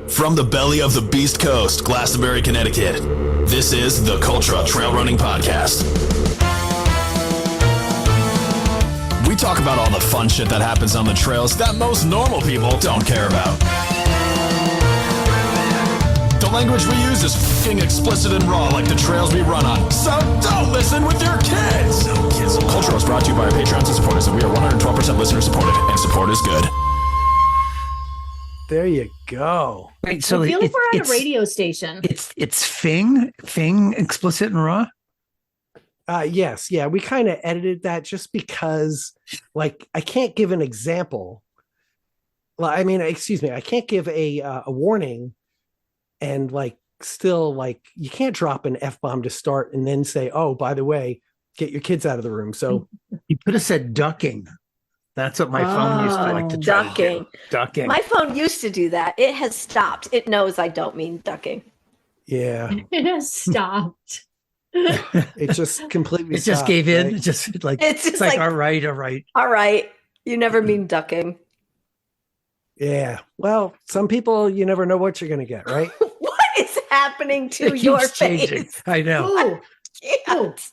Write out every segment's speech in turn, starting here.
From the belly of the Beast Coast, Glastonbury, Connecticut, this is the Cultra Trail Running Podcast. We talk about all the fun shit that happens on the trails that most normal people don't care about. The language we use is f***ing explicit and raw like the trails we run on, so don't listen with your kids! Cultra is brought to you by our Patreons and supporters, and we are 112% listener supported, and support is good. There you go. Wait, so I feel like we're at a radio station. It's Fing explicit and raw. Yes, yeah, we kind of edited that just because, like, I can't give an example. Well, I mean, excuse me, I can't give a warning, and like, still, like, you can't drop an F-bomb to start and then say, "Oh, by the way, get your kids out of the room." So you could have said ducking. That's what my phone used to like to try to do. Ducking. My phone used to do that. It has stopped. It knows I don't mean ducking. yeah, It has stopped. it just completely. It just stopped, gave in. right? It just like It's just like, all right. all right. You never mean ducking. Yeah. Well, some people, you never know what you're going to get, right? What is happening to It your keeps changing. face? I know. Oh, Can't.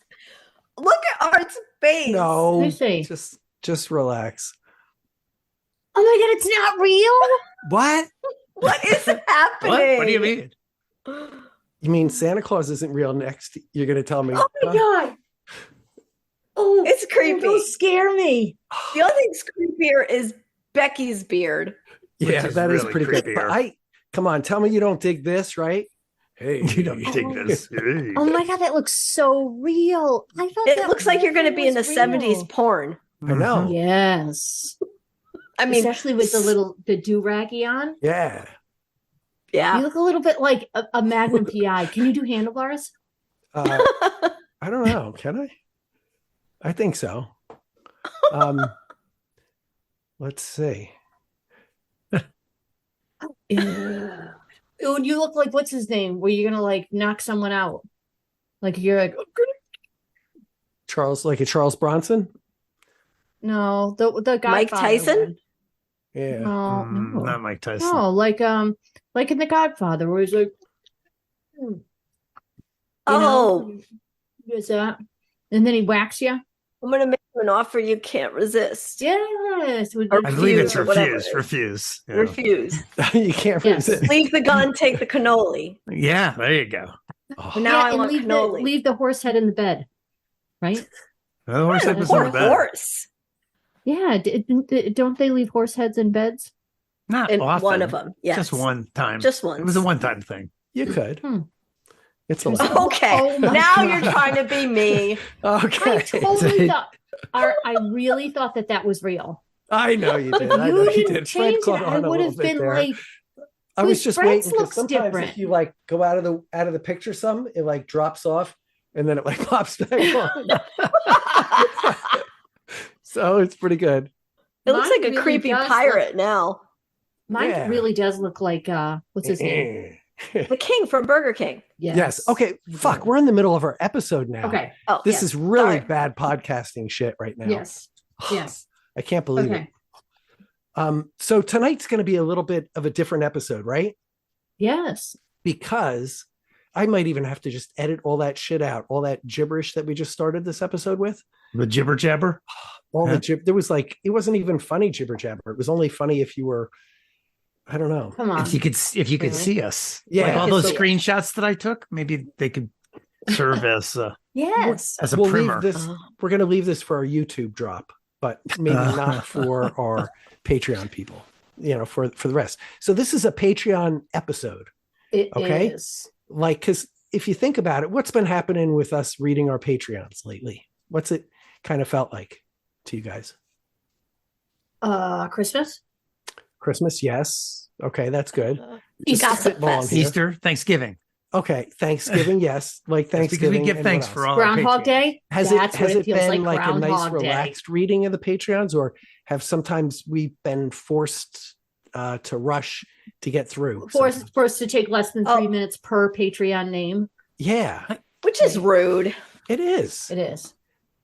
Look at Art's face. No, I see. just relax. Oh my God, it's not real. What? What is happening? What do you mean? You mean Santa Claus isn't real? Next, you're going to tell me? Oh my God. Oh, It's creepy. Don't scare me. The only thing's creepier is Becky's beard. Yeah, Which is that is really pretty good. creepier. But come on, tell me you don't dig this, right? Hey, You don't dig this. Oh my God, that looks so real. I thought It that looks like you're going to really be in the was 70s real. porn. I know. Yes. I mean, Especially with the do-raggy on. Yeah. yeah. You look a little bit like a Magnum PI. Can you do handlebars? I don't know. Can I? I think so. Let's see. Yeah. Oh, you look like, what's his name? Where you're gonna like knock someone out. Like you're like, Charles, like a Charles Bronson? no, the guy. Mike Tyson? Yeah. No, no. Not Mike Tyson. No, like in The Godfather, where he's like, you Oh, know, is that, and then he whacks you. I'm going to make you an offer you can't resist. Yes, with Or the I believe it's Refuse or whatever refuse. it is. Refuse. Yeah. Refuse. You can't Yes. resist. Leave the gun, take the cannoli. Yeah, there you go. Oh, But now I and want cannoli. leave the horse head in the bed, right? The horse head was Poor in the bed. horse. Yeah, don't they leave horse heads in beds? Not And often. one of them. Yes. Just one time. Just once. It was a one-time thing. you could. Hmm. It's a lot. Okay. Oh my now God. you're trying to be me. Okay. I totally thought. I really thought that was real. I know you did. I You know you didn't did. Fred change it. caught I on a would little have bit been there. like, I was whose just Fred's waiting because looks sometimes different. if you like go out of the picture some, it like drops off and then it like pops back on. So it's pretty good. It looks Mine like a really creepy does pirate now. mine Yeah. really does look like what's his name? The king from Burger King. Yes. Okay. Fuck. We're in the middle of our episode now. Okay. Oh, This yes. is really Sorry. bad podcasting shit right now. Yes. Yes. I can't believe Okay. it. So tonight's going to be a little bit of a different episode, right? Yes. Because I might even have to just edit all that shit out, all that gibberish that we just started this episode with. The jibber jabber. All Yeah. the there was like, it wasn't even funny jibber jabber. It was only funny if you were, I don't know. Come on. If you could Really? see us. Yeah. Like all those So- screenshots that I took, maybe they could serve as a Yes. as a We'll primer. leave this. We're going to leave this for our YouTube drop, but maybe not for our Patreon people. You know, for the rest. So this is a Patreon episode, It Okay. is. like because if you think about it, what's been happening with us reading our Patreons lately? What's it kind of felt like to you guys? Christmas. Christmas, yes. Okay, that's good. Easter Just spitballing Fest. here. Easter, Thanksgiving. Okay, Thanksgiving, yes. Like That's because Thanksgiving. we give and thanks what for else? all our Groundhog Patreons. Day. Has That's it has what it feels been like a nice Groundhog Day. relaxed reading of the Patreons, or have sometimes we been forced to rush to get through? Forced to take less than 3 Oh. minutes per Patreon name. Yeah, Which is rude. it is. It is.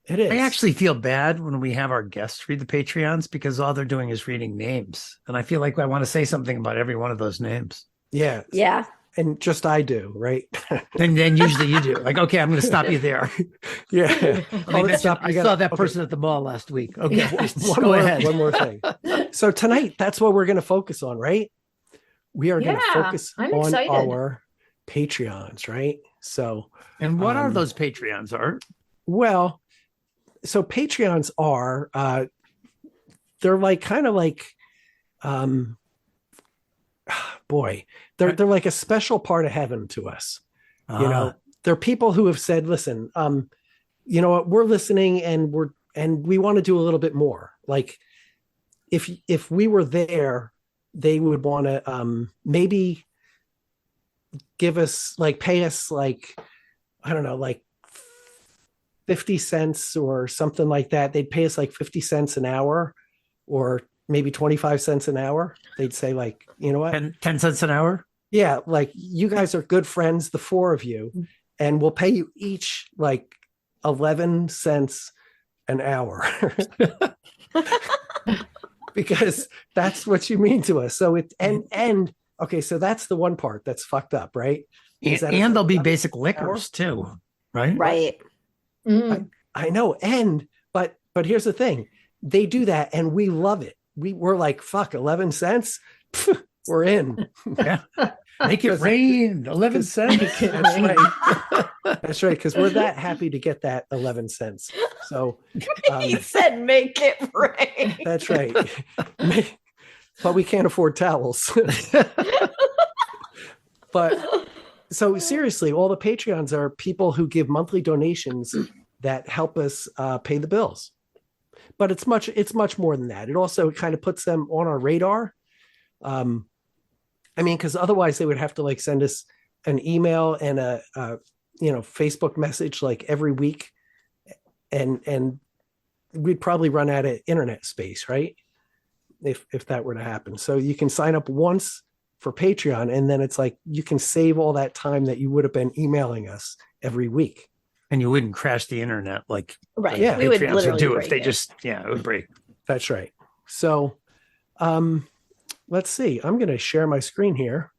It is. I actually feel bad when we have our guests read the Patreons because all they're doing is reading names. And I feel like I want to say something about every one of those names. Yeah. Yeah. And just I do, right? And then usually you do. Like, okay, I'm going to stop you there. Yeah. I saw that person at the mall last week. Okay, go ahead. One more thing. So tonight, that's what we're going to focus on, right? We are going to focus I'm on excited. our Patreons, right? So, and what are those Patreons, Art? Well, so Patreons are, they're like kind of like, boy, they're like a special part of heaven to us. You know, they're people who have said, listen, you know what, we're listening and we want to do a little bit more. Like if we were there, they would want to maybe give us pay us like, I don't know, like 50 cents or something like that. They'd pay us like 50 cents an hour or maybe 25 cents an hour. They'd say like, you know what? 10 cents an hour? Yeah. Like you guys are good friends, the four of you, and we'll pay you each like 11 cents an hour. Because that's what you mean to us. So and okay, so that's the one part that's fucked up, right? And there'll be basic liquors too, right? Right. I know. But here's the thing. They do that and we love it. We're like, fuck, 11 cents. We're in. Yeah. Make it rain. 11 cents. That's right. That's right. Because we're that happy to get that 11 cents. So He said, make it rain. that's right. But we can't afford towels. But so seriously, all the Patreons are people who give monthly donations that help us pay the bills. But it's much more than that. It also kind of puts them on our radar. I mean, because otherwise they would have to like send us an email and a Facebook message like every week, and we'd probably run out of internet space, right? If that were to happen. So you can sign up once for Patreon, and then it's like you can save all that time that you would have been emailing us every week. And you wouldn't crash the internet like Right. Yeah. We would Patreons literally would do break if they it. just, it would break. That's right. So let's see. I'm going to share my screen here,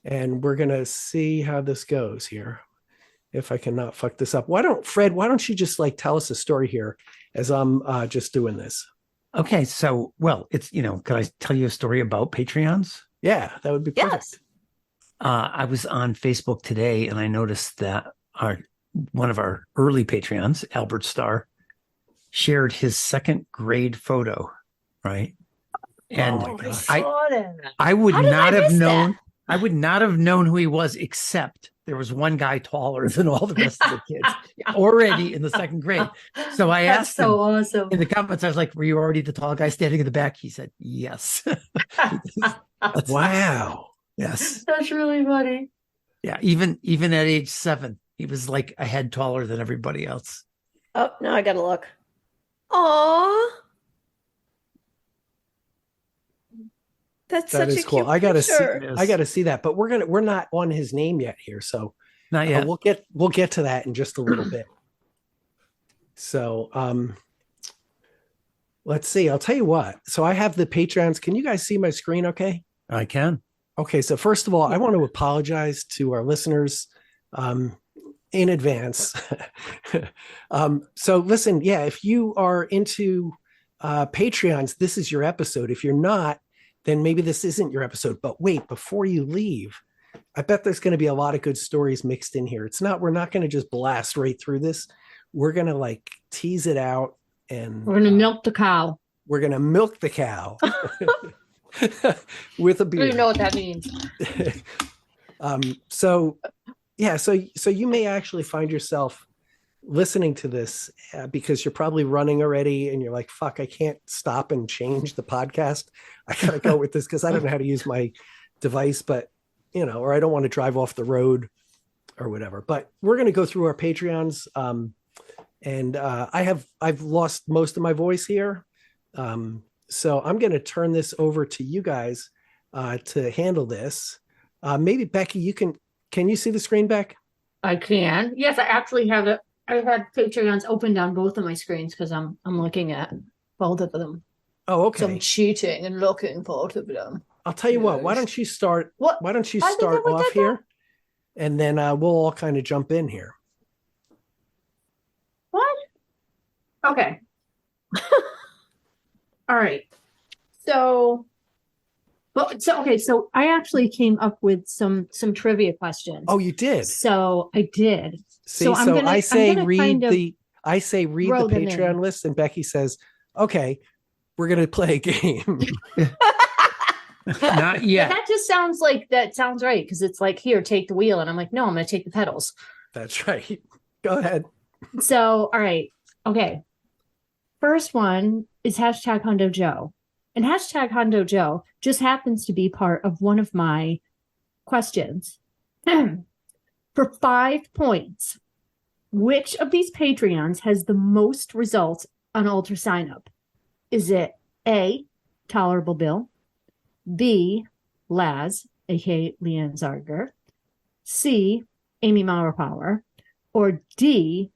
and we're going to see how this goes here. If I cannot fuck this up. Why don't you just like tell us a story here as I'm just doing this? Okay. So, well, it's, can I tell you a story about Patreons? Yeah, that would be perfect. Yes. I was on Facebook today and I noticed that one of our early Patreons, Albert Starr, shared his second grade photo, right? And I would not have known. I would not have known who he was, except there was one guy taller than all the rest of the kids already in the second grade. So I asked him awesome. in the comments, I was like, were you already the tall guy standing in the back? He said, yes. Wow. Yes. That's really funny. Yeah. Even at age 7, he was like a head taller than everybody else. Oh, now I gotta look. Aw. That's That such is a cool. cute I gotta picture. see. I gotta see that. But we're not on his name yet here, so Not yet. we'll get to that in just a little bit. So let's see. I'll tell you what. So I have the Patreons. Can you guys see my screen? Okay. I can. Okay. So first of all, I want to apologize to our listeners in advance. So listen, yeah, if you are into Patreons, this is your episode. If you're not, then maybe this isn't your episode. But wait, before you leave, I bet there's going to be a lot of good stories mixed in here. We're not going to just blast right through this. We're going to like tease it out, and We're gonna milk the cow. we're going to milk the cow with a I don't beer. even know what that means. So yeah, so you may actually find yourself listening to this because you're probably running already and you're like, fuck, I can't stop and change the podcast. I gotta go with this because I don't know how to use my device, but or I don't want to drive off the road or whatever. But we're going to go through our Patreons. And I've lost most of my voice here. So I'm going to turn this over to you guys to handle this. Maybe Becky, can you see the screen, Beck? I can. Yes, I actually have it. I had Patreons opened on both of my screens because I'm looking at both of them. Oh, So I'm okay. cheating and looking both of them. I'll tell you what. Why don't you start? What? Why don't you I think start I wrote off that down. here, and then we'll all kind of jump in here. What? Okay. All right. So, so I actually came up with some trivia questions. Oh, you did. So I did. See, So so, I say gonna read kind of the throw them Patreon in. list, and Becky says, "Okay, we're gonna play a game." Not yet. That just sounds right because it's like, here, take the wheel, and I'm like, no, I'm going to take the pedals. That's right. Go ahead. So, all right, okay. First one is hashtag Hundo Joe, and hashtag Hundo Joe just happens to be part of one of my questions. For 5 points, which of these Patreons has the most results on Ultra sign up? Is it A, Tolerable Bill, B, Laz, aka Leanne Zarger, C, Amy Mauerpower, or D,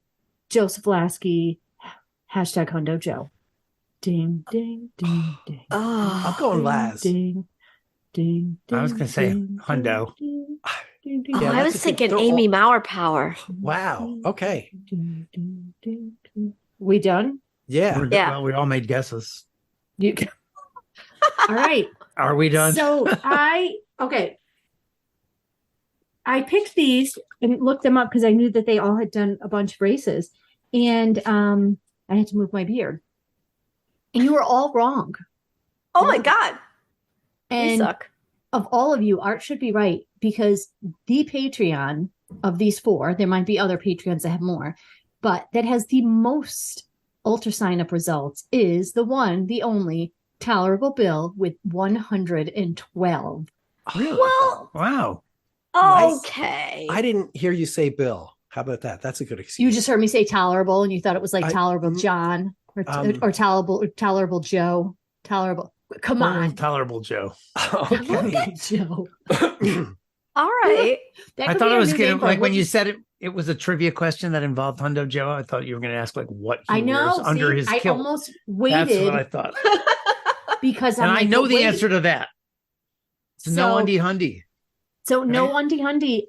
Joseph Lasky, hashtag Hundo Joe? Ding, ding, ding, ding. I'm going Laz. Ding, ding, ding. I was gonna say Hundo. Ding, ding, ding, Oh, Yeah, I that's was a good- thinking they're Amy all- Mauerpower. Wow. Okay. ding, ding, ding, ding. We done? Yeah. Yeah. Well, we all made guesses. You all right. Are we done? So I picked these and looked them up because I knew that they all had done a bunch of races, and I had to move my beard. And you were all wrong. Oh my God. You And suck. of all of you, Art should be right because the Patreon of these 4, there might be other Patreons that have more, but that has the most Ultra sign up results is the one, the only Tolerable Bill with 112. Really? Well, Wow. okay. I didn't hear you say Bill. How about that? That's a good excuse. You just heard me say tolerable, and you thought it was like tolerable John or tolerable Joe. Tolerable. Come Poor on, little Tolerable Joe. Okay. Joe. All right. That I could thought be it our was new gonna name for like it. when We'll you just- said it was a trivia question that involved Hundo Joe. I thought you were gonna ask like what he I know. wears under see, his I kilt. almost That's what I waited thought. because And I'm I like, know but the wait. answer to that. It's no So- undie hundy. So no Right? Undie Hundy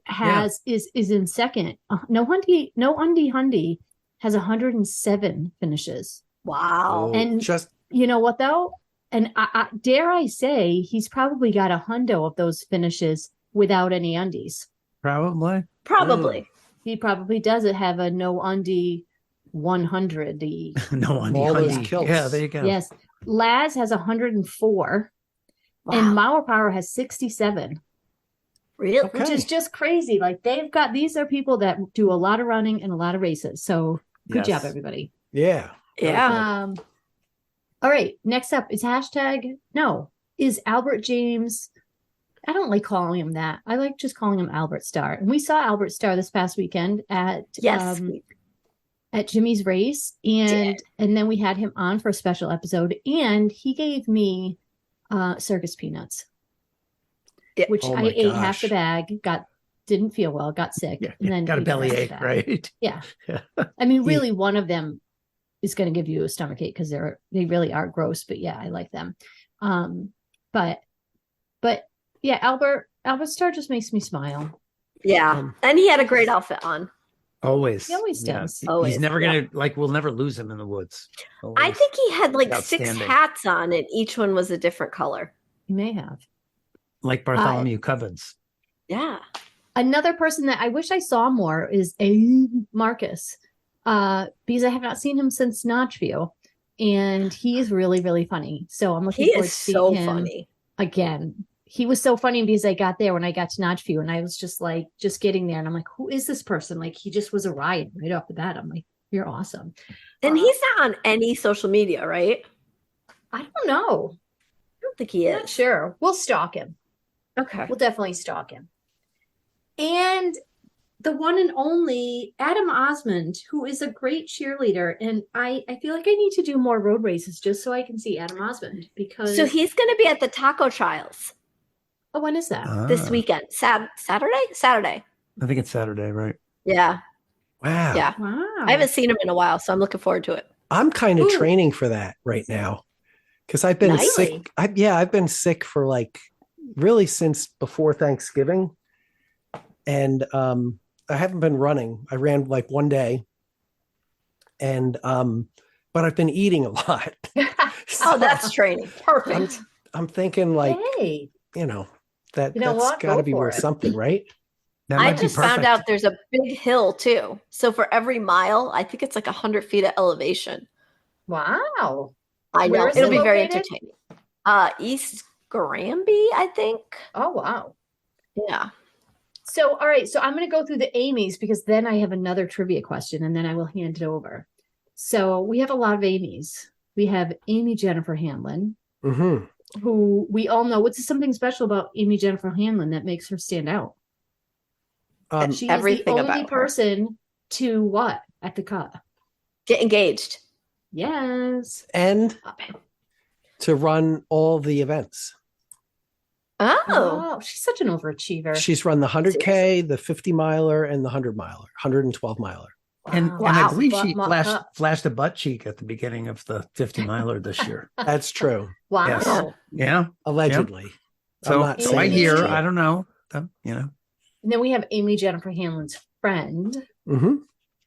is in second. No Undie Hundy has 107 finishes. Wow. And Just you know what though? And I dare I say he's probably got a hundo of those finishes without any undies. Probably. Probably. He probably doesn't have a no undie 100. No undie All those hundy. kilts. Yeah, there you go. Yes. Laz has 104 Wow. and Mauerpower has 67, Really? Okay. which is just crazy. Like these are people that do a lot of running and a lot of races. So good Yes. job, everybody. yeah. Yeah. All right. Next up is is Albert James. I don't like calling him that. I like just calling him Albert Starr. And we saw Albert Starr this past weekend at Yes. at Jimmy's race, and then we had him on for a special episode, and he gave me circus peanuts, Yeah. which Oh I my ate half the gosh. bag, didn't feel well, got sick, Yeah, and then got a ate the rest of bellyache, the bag. right? Yeah. Yeah. I mean, really, one of them is going to give you a stomach ache because they really are gross. But yeah, I like them. But yeah, Albert Starr just makes me smile. Yeah. And he had a great outfit on. Always. He always does. He's Always, never yeah. gonna like we'll never lose him in the woods. I Always. think he had like 6 Outstanding. hats on, and each one was a different color. He may have. Like Bartholomew Covens. Yeah. Another person that I wish I saw more is a Marcus, because I have not seen him since Notchview, and he is really, really funny. So I'm looking He forward is to seeing so him funny. again. He was so funny because I got there when I got to Notchview, and I was just like, just getting there, and I'm like, who is this person? Like, he just was a riot right off the bat. I'm like, you're awesome. And he's not on any social media, right? I don't know. I don't think he I'm not is. sure. We'll stalk him. Okay. We'll definitely stalk him. And the one and only Adam Osmond, who is a great cheerleader. And I feel like I need to do more road races just so I can see Adam Osmond because. So he's going to be at the taco trials Oh, when is that? this Ah, weekend. Saturday? I think it's Saturday, right? Yeah. Wow. Yeah. Wow. I haven't seen him in a while, so I'm looking forward to it. I'm kind of Ooh. training for that right now because I've been Nice. sick. I've been sick for like really since before Thanksgiving. And I haven't been running. I ran like one day. And but I've been eating a lot. Oh, that's training. Perfect. I'm thinking like, Hey, that's what? got to Go be for worth it. something, right? That I might be just found perfect. out there's a big hill too. So for every mile, I think it's like 100 feet of elevation. Wow. I Where know. is It'll it be very located? entertaining. East Granby, I think. Oh, wow. Yeah. So, all right. So I'm going to go through the Amy's because then I have another trivia question and then I will hand it over. So we have a lot of Amy's. We have Amy Jennifer Hanlon, Mm-hmm. who we all know. What's something special about Amy Jennifer Hanlon that makes her stand out? She is the Everything only about her. person to what at the cut? Get engaged. Yes. And to run all the events. Oh. Oh, she's such an overachiever. She's run the 100K, the 50 miler, and the 100 miler, 112 miler. And Wow. I Wow. believe Butt she muck up. flashed a butt cheek at the beginning of the 50 miler this year. That's true. Wow. Yes. Yeah. Allegedly. So, I'm not so I saying it's hear, true. I don't know. And then we have Amy Jennifer Hanlon's friend. Mm-hmm.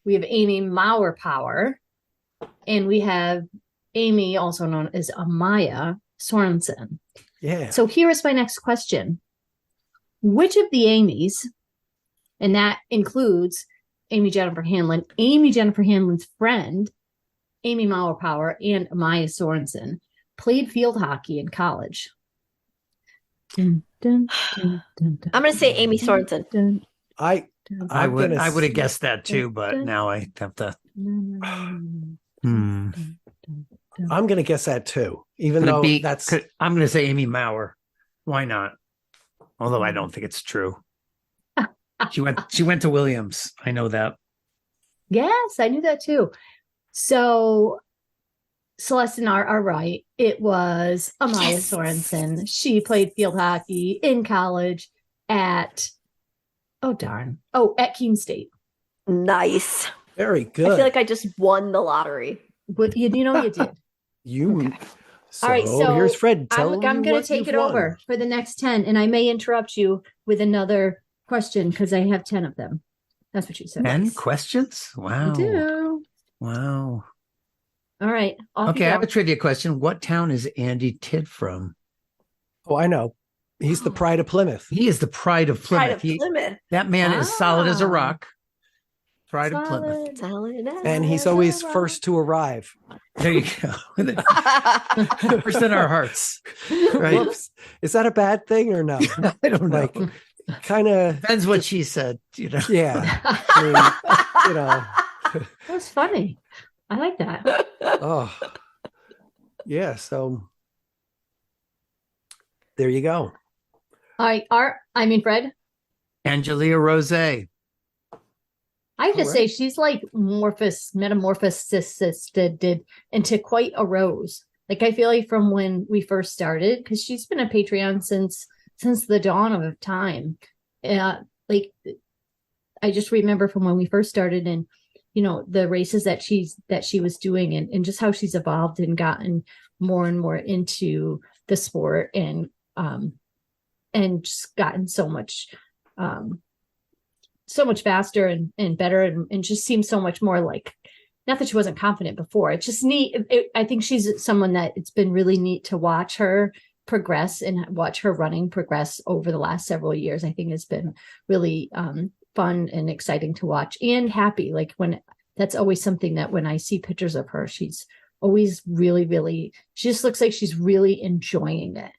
We have Amy Mauer Power. And we have Amy, also known as Amaya Sorensen. Yeah. So here is my next question. Which of the Amy's, and that includes Amy Jennifer Hanlon, Amy Jennifer Hanlon's friend, Amy Mauer Power, and Amaya Sorensen, played field hockey in college? Dun, dun, dun, dun, dun, I'm going to say Amy Sorensen. dun, I I would gonna have guessed that too, but now I have to. Hmm. I'm gonna guess that too. Even Could it though be? that's I'm going to say Amy Mauer. Why not? Although I don't think it's true. She went to Williams. I know that. Yes, I knew that too. So Celeste and are right. It was Amaya Yes. Sorensen. She played field hockey in college at at Keene State. Nice. very good. I feel like I just won the lottery. But you did. You Okay. so, All right, so here's Fred. Tell I'm you going to what take you've it won. over for the next 10, and I may interrupt you with another question because I have 10 of them. That's what she said. 10 questions? I Wow. do. Wow. All right. Off Okay, you I go. have a trivia question. What town is Andy Tidd from? Oh, I know. He's the pride of Plymouth. He is the pride of Plymouth. Pride of Plymouth. That man is solid as a Ah. rock. Pride of Plymouth. And he's always first to arrive. There you go. First in our hearts. Right. Whoops. Is that a bad thing or no? I don't know. Like, kind of, Depends what she said, yeah. I mean, That was funny. I like that. oh, yeah. So there you go. All right. Fred, Angelia Rose. I have to All say right. she's like metamorphosed into quite a rose. Like I feel like from when we first started, because she's been a Patreon since the dawn of time. Like I just remember from when we first started, and the races that she was doing, and just how she's evolved and gotten more and more into the sport, and just gotten so much faster and better, and just seems so much more like, not that she wasn't confident before. It's just neat. I think she's someone that it's been really neat to watch her progress and watch her running progress over the last several years. I think it's been really fun and exciting to watch, and happy. Like that's always something that when I see pictures of her, she's always really, really, she just looks like she's really enjoying it.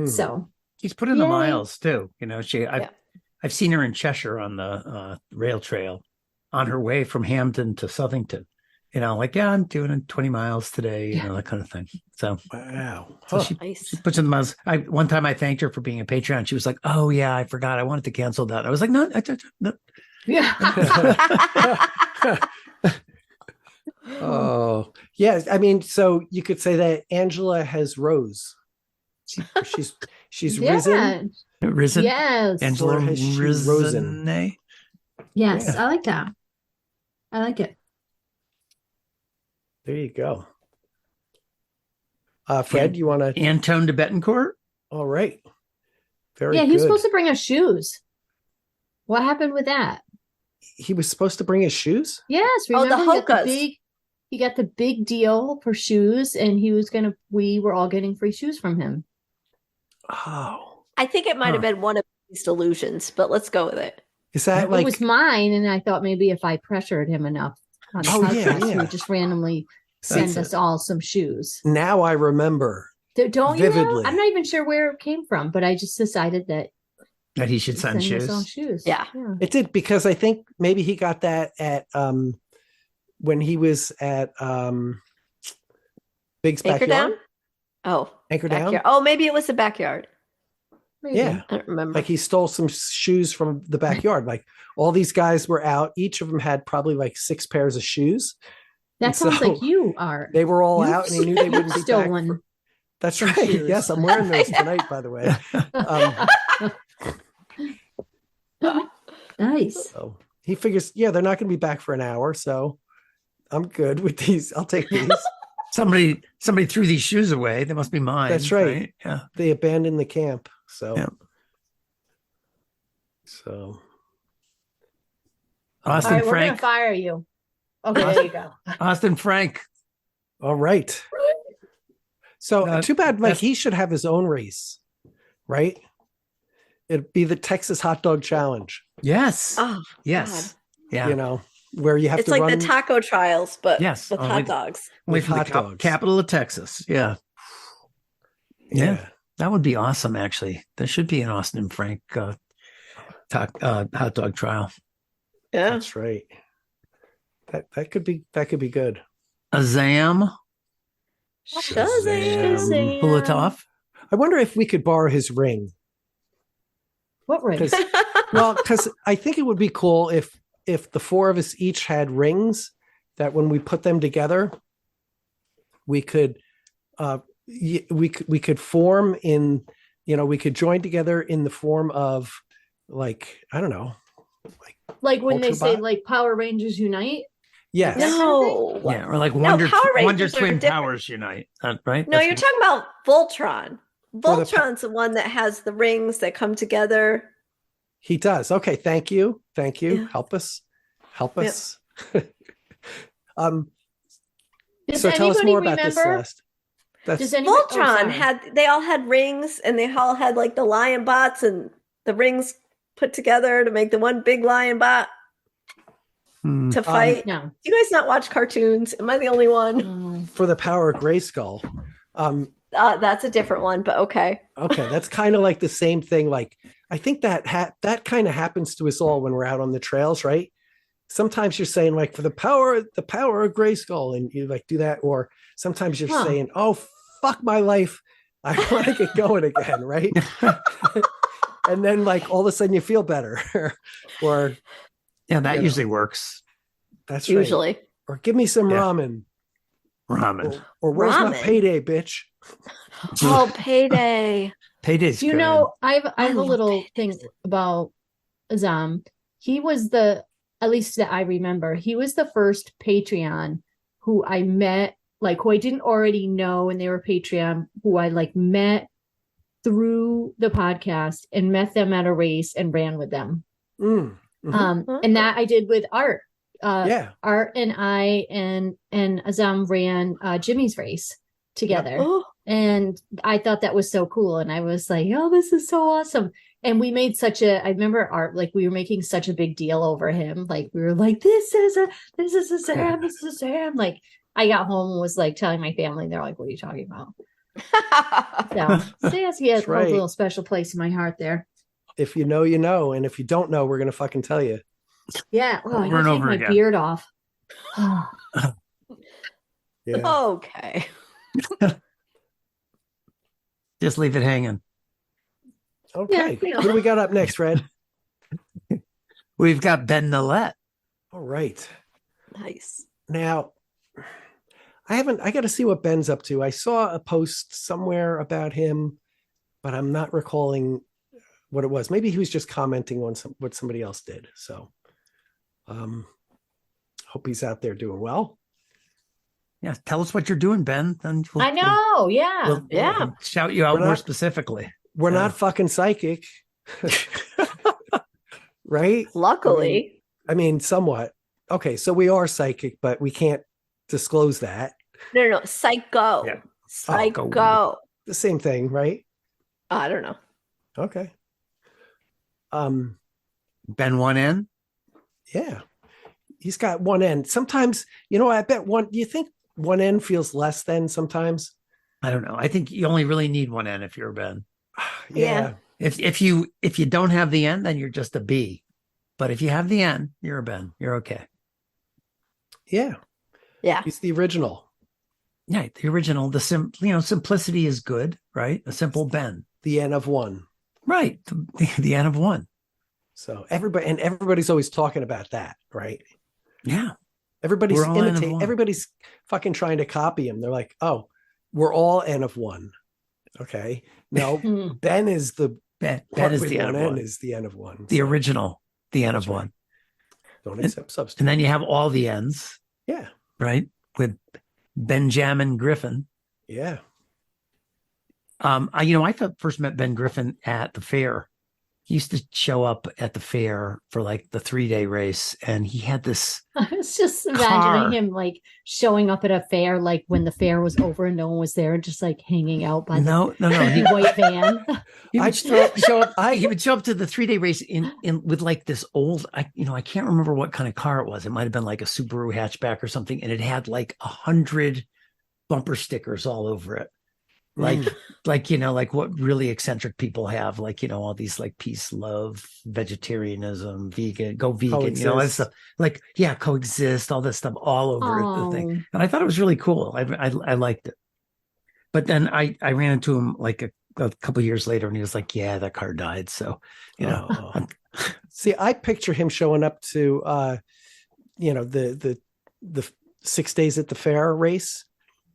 So She's put in the Yay. miles too. Yeah. I've seen her in Cheshire on the rail trail on her way from Hampton to Southington. I'm doing 20 miles today, that kind of thing. So, Wow. so Huh. she Nice. puts in the miles. One time I thanked her for being a Patreon. She was like, "Oh yeah, I forgot. I wanted to cancel that." I was like, "No, no." yeah. Oh, yeah. I mean, so you could say that Angela has rose. She's risen. Risen. Yes. Angela Or has she rosen? Risen. Yes, Yeah. I like that. I like it. There you go. Fred, you want to? Antone de Betancourt. All right. Very Yeah, good. he was supposed to bring us shoes. What happened with that? He was supposed to bring his shoes? Yes, Oh, the remember Hokas. he got the big deal for shoes, and we were all getting free shoes from him. Oh. I think it might have been one of these delusions, but let's go with it. Is that It like was mine, and I thought maybe if I pressured him enough on the podcast, he would just randomly send us all some shoes. Now I remember. Don't vividly. you know? I'm not even sure where it came from, but I just decided that he should send us all shoes. shoes. Yeah. It did, because I think maybe he got that at when he was at Big's Anchor backyard. Down? Oh. Anchor backyard. Down? Oh, maybe it was the backyard. Maybe. Yeah. I don't remember. Like he stole some shoes from the backyard. Like all these guys were out. Each of them had probably like 6 pairs of shoes. That And sounds so like you are. They were all You've out, and he knew they wouldn't be back. stolen. That's some right. shoes. Yes, I'm wearing those tonight, by the way. Nice. So he figures, they're not going to be back for an hour, so I'm good with these. I'll take these. Somebody threw these shoes away. They must be mine. That's right. Yeah. They abandoned the camp, so. Yeah. So. Austin All right, we're Frank. gonna fire you. Okay, there you go. Austin Frank. All right. So too bad. Like he should have his own race, right? It'd be the Texas Hot Dog Challenge. Yes. Oh, yes. God. Yeah. You know, where you have It's to like run the taco trials, but Yes, with only- hot dogs. Away with from hot the dogs. capital of Texas. Yeah. Yeah. That would be awesome, actually. There should be an Austin Frank hot dog trial. Yeah. That's right. That could be good. Azam. Shazam. Pull it off. I wonder if we could borrow his ring. What ring? Because I think it would be cool if the 4 of us each had rings that when we put them together, we could we could form in, we could join together in the form of, like, I don't know, like when they say Ultrabot? like Power Rangers Unite? yes. No. Yeah. Or like No, Wonder, Power Wonder Rangers are Twin different. Powers Unite. Right? No, That's you're what- talking about Voltron. Or the Voltron's the one that has the rings that come together. He does. Okay, thank you. Yeah. Help us. Yeah. Does So tell us anybody more about this, remember? Celeste. That's Does anybody? oh, Voltron sorry. they all had rings, and they all had like the lion bots and the rings put together to make the one big lion bot Hmm. to fight. No. Do you guys not watch cartoons? Am I the only one? for the power of Grayskull. That's a different one, but okay. Okay, that's kind of like the same thing. Like, I think that that kind of happens to us all when we're out on the trails, right? Sometimes you're saying, like, for the power of Grayskull, and you like do that, or sometimes you're saying, oh, fuck my life, I want to get going again, right? And then, like, all of a sudden you feel better. Or Yeah, that usually works. that's right. Usually. Or give me some Yeah. ramen. Ramen. Or where's my Ramen? payday, bitch? Oh, payday. Payday's You good. know, I have a love little Payday. thing about Azam. He was at least that I remember, he was the first Patreon who I met, like who I didn't already know, and they were Patreon, who I like met through the podcast and met them at a race and ran with them. Mhm. And that I did with Art. Yeah. Art and I and Azam ran Jimmy's race together. Oh, And I thought that was so cool. And I was like, oh, this is so awesome. And we made I remember Art, like we were making such a big deal over him. Like we were like, this is a Sam. Like I got home and was like telling my family, they're like, what are you talking about? So yes, he has That's right. a little special place in my heart there. If you know, you know. And if you don't know, we're going to fucking tell you. Yeah. Oh, I Over and gotta take over my again. beard off. Yeah. Okay. Just leave it hanging. Okay. Yeah. Who do we got up next, Fred? We've got Ben Nillette. All right. Nice. Now, I got to see what Ben's up to. I saw a post somewhere about him, but I'm not recalling what it was. Maybe he was just commenting on what somebody else did. So, hope he's out there doing well. Yeah, tell us what you're doing, Ben. Then I know. Yeah. we'll Yeah. shout you out We're more not- specifically. We're not fucking psychic. Right? Luckily. I mean, somewhat. Okay, so we are psychic, but we can't disclose that. No. Psycho. Yeah. Psycho. The same thing, right? I don't know. Okay. Ben 1N. Yeah. He's got one end. Sometimes, I bet do you think one end feels less than sometimes? I don't know. I think you only really need one N if you're a Ben. Yeah. If you don't have the N, then you're just a B. But if you have the N, you're a Ben. You're okay. Yeah. Yeah. He's the original. Yeah, the original. Simplicity is good, right? A simple Ben. The N of one. Right. The N of one. So everybody's always talking about that, right? Yeah. Everybody's We're all N of imitating. one. Everybody's fucking trying to copy him. They're like, oh, we're all N of one. Okay. No, Ben is the Ben part is with the N one of N one. is the N of one. The So original, the N of That's right. one. don't accept substitute. And then you have all the N's, Yeah. right? With Benjamin Griffin. Yeah. I first met Ben Griffin at the fair. He used to show up at the fair for like the 3-day race, and he had this. I was just imagining Car. him like showing up at a fair, like when the fair was over and no one was there, just like hanging out by No. the white van. He would I'd show up. He would show up to the 3-day race in with like this old. I can't remember what kind of car it was. It might have been like a Subaru hatchback or something, and it had like 100 bumper stickers all over it. Like what really eccentric people have, all these like peace, love, vegetarianism, vegan, go vegan, Coexist. all that stuff. Like, yeah, coexist, all this stuff all over the thing. And I thought it was really cool. I liked it. But then I ran into him like a couple of years later, and he was like, "Yeah, that car died." So, See, I picture him showing up to the 6 days at the fair race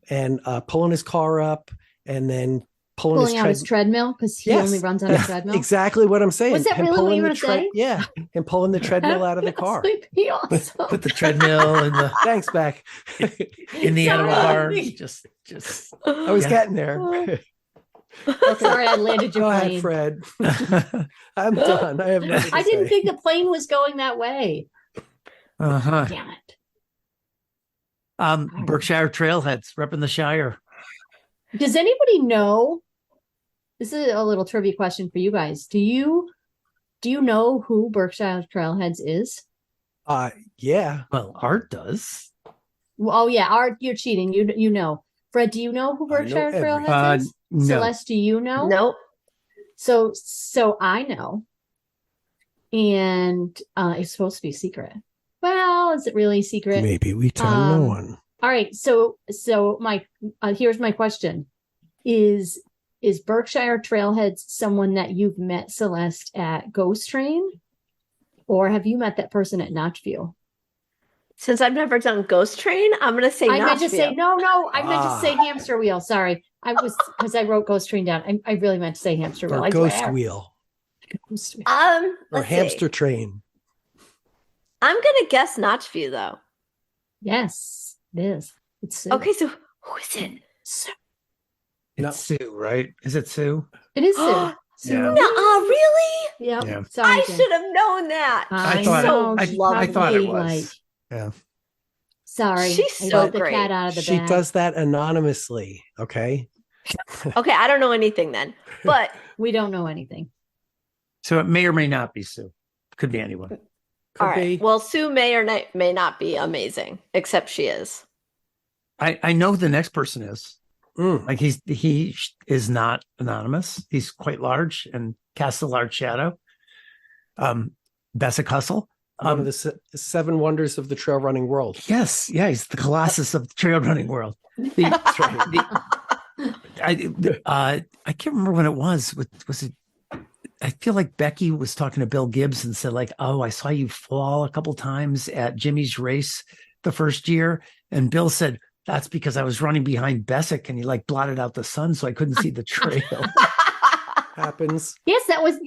and pulling his car up and then pulling out his treadmill because he only runs on a treadmill. Exactly what I'm saying. Was that Him really what pulling you the were saying? Yeah, and pulling the treadmill out of the car. Be awesome. put the treadmill in the Thanks, Beck. animal bar. Sorry. Just I was getting there. Sorry, I landed your Go plane. ahead, Fred. I'm done. I have nothing to I didn't say. think the plane was going that way. Uh-huh. Damn it. Berkshire Trailheads, repping the Shire. Does anybody know? This is a little trivia question for you guys. Do you know who Berkshire Trailheads is? Yeah. Well, Art does. Oh yeah, Art, you're cheating. You know. Fred, do you know who I know Berkshire Trailheads everything. is? No. Celeste, do you know? Nope. So I know. And it's supposed to be secret. Well, is it really secret? Maybe we tell no one. All right. So my here's my question. Is Berkshire Trailheads someone that you've met, Celeste, at Ghost Train? Or have you met that person at Notchview? Since I've never done Ghost Train, I'm going to say I meant to Notchview. say no. I meant to say Hamster Wheel. Sorry, I was because I wrote Ghost Train down. I really meant to say Hamster Wheel. Or I Ghost swear. Wheel. Ghost Wheel. Or Let's Hamster see. Train. I'm going to guess Notchview, though. Yes, it is. It's Sue. Okay, so who is it? Sue. It's Sue, right? Is it Sue? It is Sue. Sue. Yeah. Nuh-uh, really? Yep. Yeah. Sorry, I Jen. should have known that. I thought know, I she thought it probably, was. Yeah. Sorry, She's I so let the great. cat out of the She bag. does that anonymously. Okay. Okay, I don't know anything then. But We don't know anything. So it may or may not be Sue. Could be anyone. Could all right. be. Well, Sue may or may not be amazing, except she is. I know who the next person is. Mm. Like he is not anonymous. He's quite large and casts a large shadow. Bessic Hustle. One of the seven wonders of the trail running world. Yes, yeah, he's the colossus of the trail running world. That's right. I can't remember when it was. Was it? I feel like Becky was talking to Bill Gibbs and said, like, "Oh, I saw you fall a couple times at Jimmy's race the first year," and Bill said, "That's because I was running behind Bessic and he like blotted out the sun, so I couldn't see the trail." Happens. Yes, that was.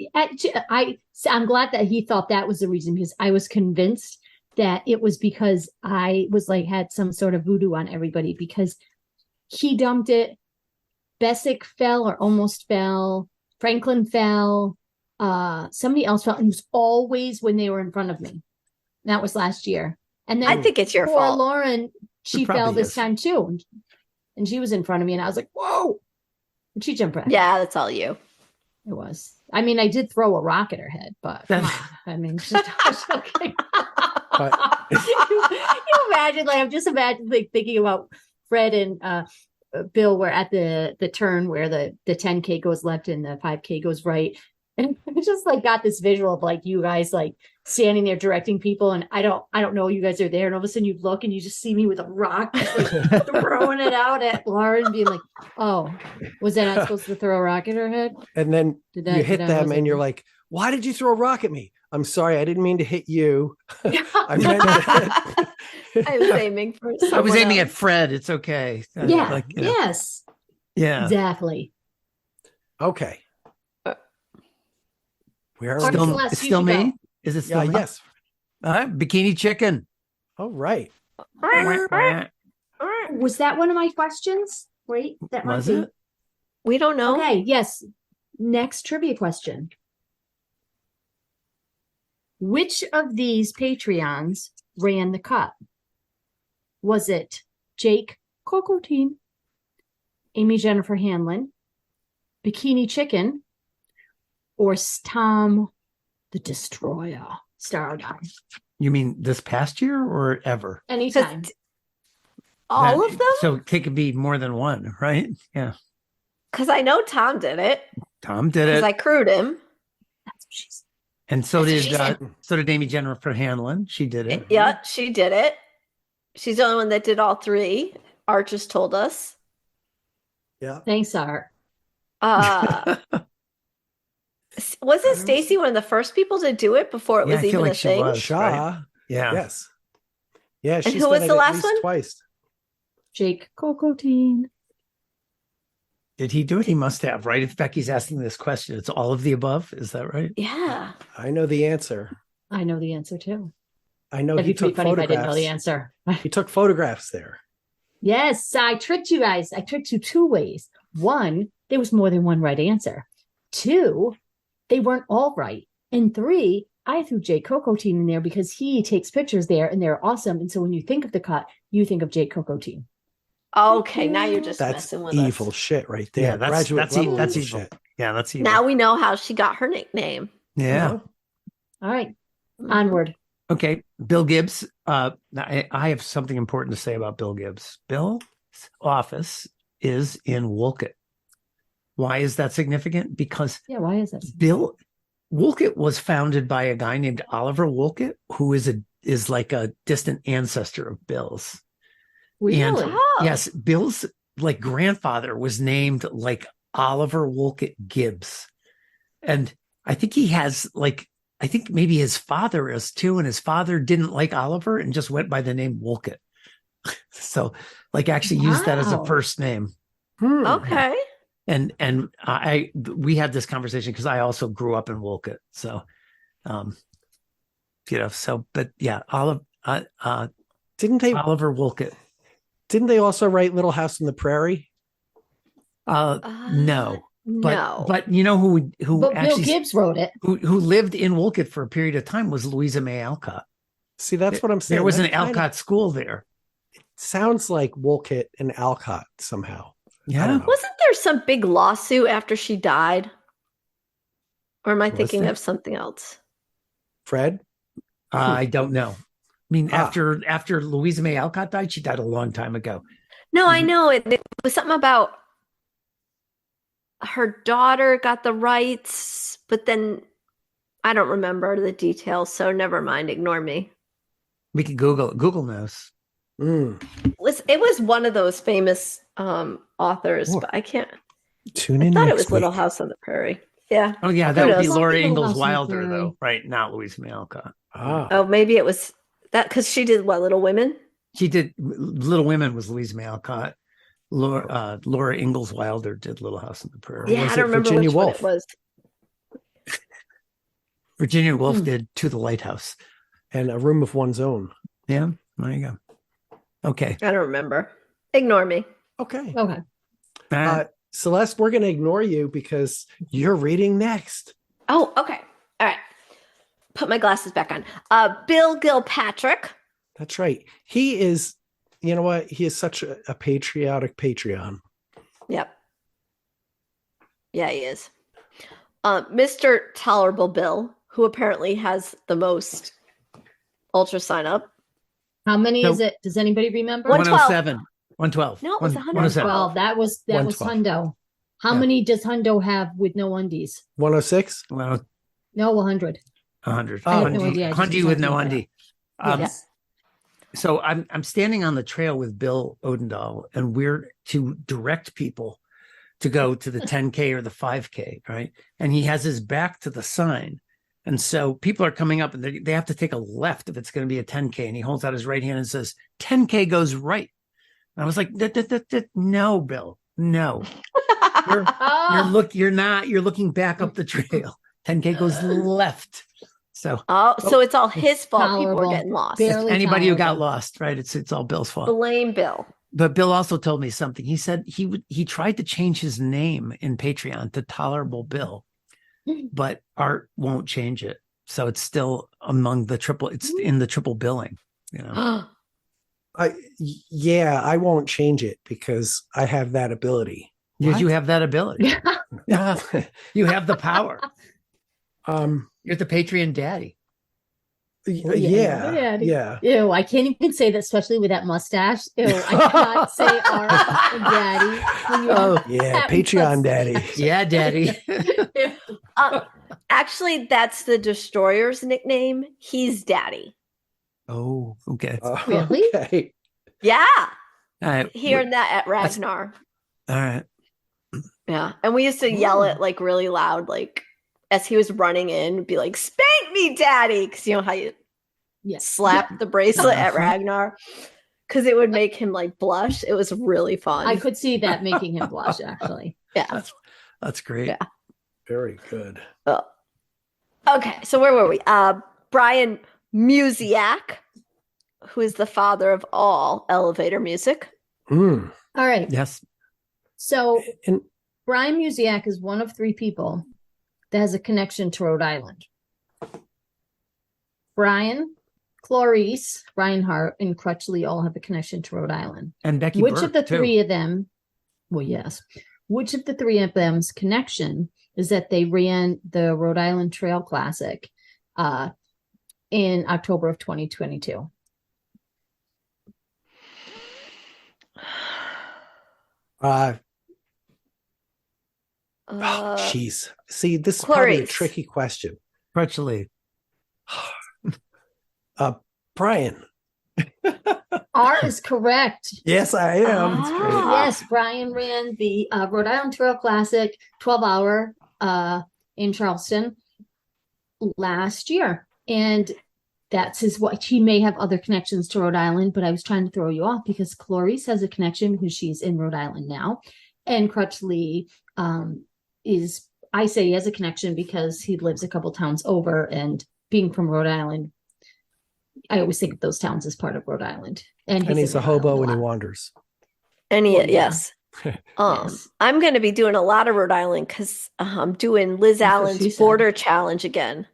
I'm glad that he thought that was the reason because I was convinced that it was because I was like had some sort of voodoo on everybody because he dumped it. Bessic fell or almost fell. Franklin fell. Somebody else fell, and it was always when they were in front of me. That was last year. And then I think it's your poor fault. Lauren, she It probably fell this is. time too. And she was in front of me, and I was like, whoa. And she jumped back. Yeah, that's all you. It was. I mean, I did throw a rock at her head, but come on. I mean, it's okay. you imagine, like, I'm just imagining, like, thinking about Fred and Bill were at the turn where the 10K goes left and the 5K goes right. And I just like got this visual of like you guys like standing there directing people, and I don't know you guys are there, and all of a sudden you look and you just see me with a rock just, like, throwing it out at Lauren, being like, "Oh, was I not supposed to throw a rock at her head?" And then Did you I- hit did I- them, was and I- you're like, "Why did you throw a rock at me? I'm sorry, I didn't mean to hit you. I meant I was aiming for I was someone aiming else. at Fred. It's okay. Yeah. Like, you know, Yes. yeah. Exactly. Okay. Where are All we? right, Still, Celeste, it's you still should me. go. Is it still Yeah, me? yes. All right. Bikini chicken. All right. Was that one of my questions? Wait, that might Was be. it? We don't know. Okay, yes. Next trivia question. Which of these Patreons ran the cut? Was it Jake Cocoteen, Amy Jennifer Hanlon, Bikini Chicken, or Tom the Destroyer Starguy? You mean this past year or ever? Anytime. All That- of them? So it could be more than one, right? Yeah. Because I know Tom did it. Tom did Because it. I crewed him. That's what she said. And so That's what did she said. so did Amy Jennifer Hanlon. She did it. Yeah, she did it. She's the only one that did all three. Art just told us. Yeah. Thanks, Art. Wasn't Stacy one of the first people to do it before it Yeah, was I feel even like a she thing? was. Shaw. right? Yeah. Yes. Yeah, she's who was done it the at last least one? twice. Jake Cocoteen. Did he do it? He must have, right? If Becky's asking this question, it's all of the above. Is that right? Yeah. I know the answer. I know the answer too. I know That'd he be pretty took funny if I didn't know photographs. the answer. He took photographs there. Yes, I tricked you guys. I tricked you two ways. One, there was more than one right answer. Two, they weren't all right. And three, I threw Jake Cocoteen in there because he takes pictures there and they're awesome. And so when you think of the cut, you think of Jake Cocoteen. Okay, now you're just That's messing with evil us. shit right there. Yeah, that's Graduate level that's evil evil. shit. Yeah, that's evil. Now we know how she got her nickname. yeah. You know? All right, onward. Okay, Bill Gibbs. I have something important to say about Bill Gibbs. Bill's office is in Wolcott. Why is that significant? Because Yeah, why is this? Bill Wolcott was founded by a guy named Oliver Wolcott, who is like a distant ancestor of Bill's. Really? Oh. Yes, Bill's like grandfather was named like Oliver Wolcott Gibbs, and I think he has like. I think maybe his father is too, and his father didn't like Oliver and just went by the name Wolcott. So, like, actually used that as a Wow. first name. Okay. And we had this conversation because I also grew up in Wolcott. So, but yeah, Didn't they Oliver Wolcott. didn't they also write Little House on the Prairie? No, No. but you know who But Bill actually Gibbs wrote it. who lived in Wolcott for a period of time was Louisa May Alcott. See, that's what I'm saying. There was That an kinda Alcott school there. sounds like Wolcott and Alcott somehow. I Yeah. don't know. Wasn't there some big lawsuit after she died? Or am I Was thinking there? of something else? Fred? I don't know. I mean, Ah. after Louisa May Alcott died, she died a long time ago. No, I know it. It was something about her daughter got the rights, but then I don't remember the details, so never mind. Ignore me. We could Google it. Google knows. It was one of those famous authors, Sure. but I can't. Tune I in thought it next was Little week. House on the Prairie. Yeah. Oh yeah, Who that would be knows? Laura Little Ingalls House on the Wilder, Prairie. though, right? Not Louisa May Alcott. Ah. Oh, maybe it was that because she did what? Little Women. She did Little Women was Louisa May Alcott. Laura Ingalls Wilder did Little House on the Prairie. Yeah, was I it don't remember Virginia which one Woolf? it was. Virginia Woolf did To the Lighthouse. And A Room of One's Own. Yeah, there you go. Okay. I don't remember. Ignore me. Okay. Okay. All right. Celeste, we're going to ignore you because you're reading next. Oh, okay. All right. Put my glasses back on. Bill Gilpatrick. That's right. He is, you know what? He is such a patriotic Patreon. Yep. Yeah, he is. Mr. Tolerable Bill, who apparently has the most Ultra sign up. How many So- is it? Does anybody remember? 107. 112. No, it was 107. 112. That was 112. Hundo. How Yeah. many does Hundo have with no undies? 106? Well, No, 100. 100. I have no idea. I just Hundy with was no asking undie. Yes. So I'm standing on the trail with Bill Odendahl, and we're to direct people to go to the 10K or the 5K, right? And he has his back to the sign. And so people are coming up and they have to take a left if it's going to be a 10K. And he holds out his right hand and says, 10K goes right. And I was like, no, Bill, no. You're looking back up the trail. 10K goes left. So So it's all his fault. People Tolerable. are getting lost. Barely anybody who got tolerable. lost, right? It's all Bill's fault. Blame Bill. But Bill also told me something. He said he tried to change his name in Patreon to Tolerable Bill, but Art won't change it. So it's still among the triple. It's in the triple billing. You know. I won't change it because I have that ability. Because you have that ability. Yeah. You have the power. You're the Patreon daddy. Yeah. Ew, I can't even say that, especially with that mustache. Ew, I cannot say our daddy. when you have Yeah, that Patreon mustache. daddy. Yeah, daddy. Actually, that's the Destroyer's nickname. He's Daddy. Oh, okay. Really? Okay. Yeah. All right. Hearing that at Ragnar. All right. Yeah. And we used to yell it like really loud, like as he was running in, be like, "Spank me, Daddy!" Because you know how you Yes. slap the bracelet at Ragnar? Because it would make him like blush. It was really fun. I could see that making him blush, actually. Yeah. That's great. Yeah. Very good. Oh. Okay, so where were we? Brian Musiak, who is the father of all elevator music. Mm. All right. Yes. So And Brian Musiak is one of 3 people that has a connection to Rhode Island. Brian, Clarice, Reinhardt, and Crutchley all have a connection to Rhode Island. And Becky Which Burke, of the too. 3 of them, well, yes. Which of the 3 of them's connection is that they ran the Rhode Island Trail Classic in October of 2022? Jeez. See, this is probably a Clarice. tricky question. Crutchley. Brian. R is correct. Yes, I am. Yes, Brian ran the Rhode Island Trail Classic 12-hour in Charleston last year. And that's what he may have other connections to Rhode Island, but I was trying to throw you off because Clarice has a connection because she's in Rhode Island now. And Crutchley I say he has a connection because he lives a couple towns over, and being from Rhode Island, I always think of those towns as part of Rhode Island. And He's in a Rhode hobo Island when he lot. wanders. And Well, yeah. yes. Yes. I'm going to be doing a lot of Rhode Island because I'm doing Liz That's what she Allen's said. border challenge again.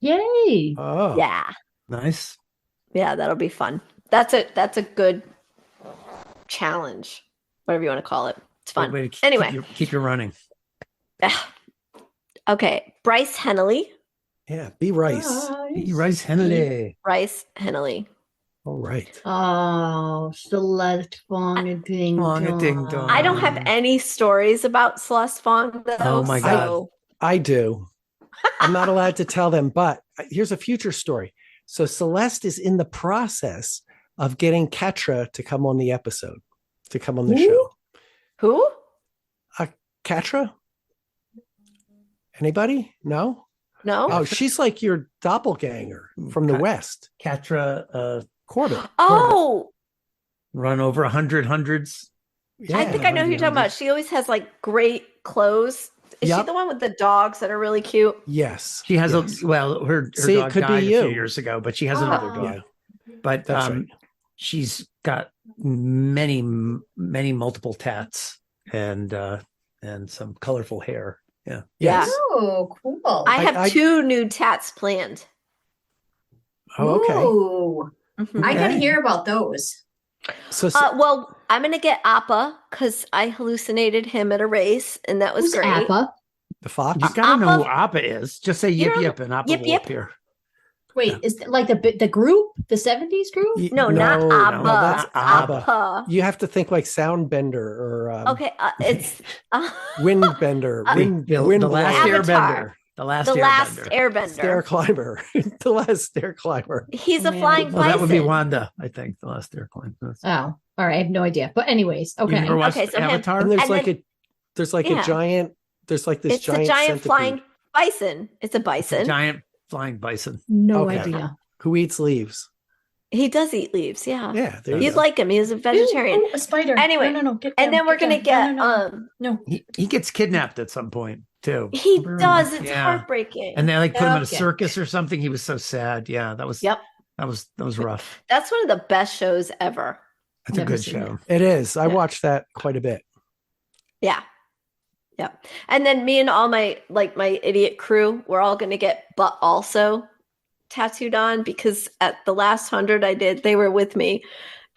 Yay! Oh. Yeah. Nice. Yeah, that'll be fun. That's a good challenge, whatever you want to call it. It's fun. Way to Anyway. keep your running. Okay. Bryce Hennelly. Yeah, be Rice. Rice Henley. Bryce Hennelly. All right. Oh, Celeste Fong Ding Ding Dong. I don't have any stories about Celeste Fong, though. Oh my God. so- I do. I'm not allowed to tell them, but here's a future story. So Celeste is in the process of getting Katra to come on the episode, to come on the show. Who? Katra? Anybody? No? No? Oh, she's like your doppelganger from the West. Katra Corbett. Oh, run over 100 hundreds. Yeah. I think I know who you're talking about. She always has like great clothes. Is she Yep. the one with the dogs that are really cute? Yes. She has yes. her See, it dog could be died a you. few years ago, but she has another dog. Yeah, But that's right. she's got many multiple tats, and and some colorful hair. Yeah. Yes. Oh, cool. I have I- 2 new tats planned. Oh, okay. Ooh. Mhm. I gotta Okay. hear about those. So, Well, I'm gonna get Appa because I hallucinated him at a race, and that was Who's great. Appa? the fox. You gotta know who Appa- Appa is. Just say You yip don't yip know- and Appa Yip will Yip? appear. Wait, is that like the group, the 70s group? No, not no, Appa. that's it's Abba. Appa. You have to think like Soundbender or Okay, it's Windbender, wind The last blower, Avatar. airbender. The last the last airbender. stair airbender. climber, the last stair climber. He's a Yeah. flying Well, that would be bison. Wanda, I think. The last airplane. Oh, all right. I have no idea. But anyways, You okay. never watched Okay, so him- Avatar? And there's And like then- a Yeah. giant. There's like this It's a giant centipede flying bison. It's a It's a bison. giant flying bison. No Okay. idea. who eats leaves. He does eat leaves. Yeah. Yeah, there you You'd go. like him. He's a vegetarian. Ooh, a spider. Anyway, no. Get And down, then we're get gonna down. get No. He gets kidnapped at some point too. he Remember? does. It's Yeah. heartbreaking. And they like put him in a Okay. circus or something. He was so sad. Yeah, that was Yep. that was rough. That's one of the best shows ever. That's a Never good seen show. It is. I Yeah. watched that quite a bit. Yeah. Yeah. And then me and all my idiot crew, we're all gonna get but also tattooed on because at the last 100 I did, they were with me.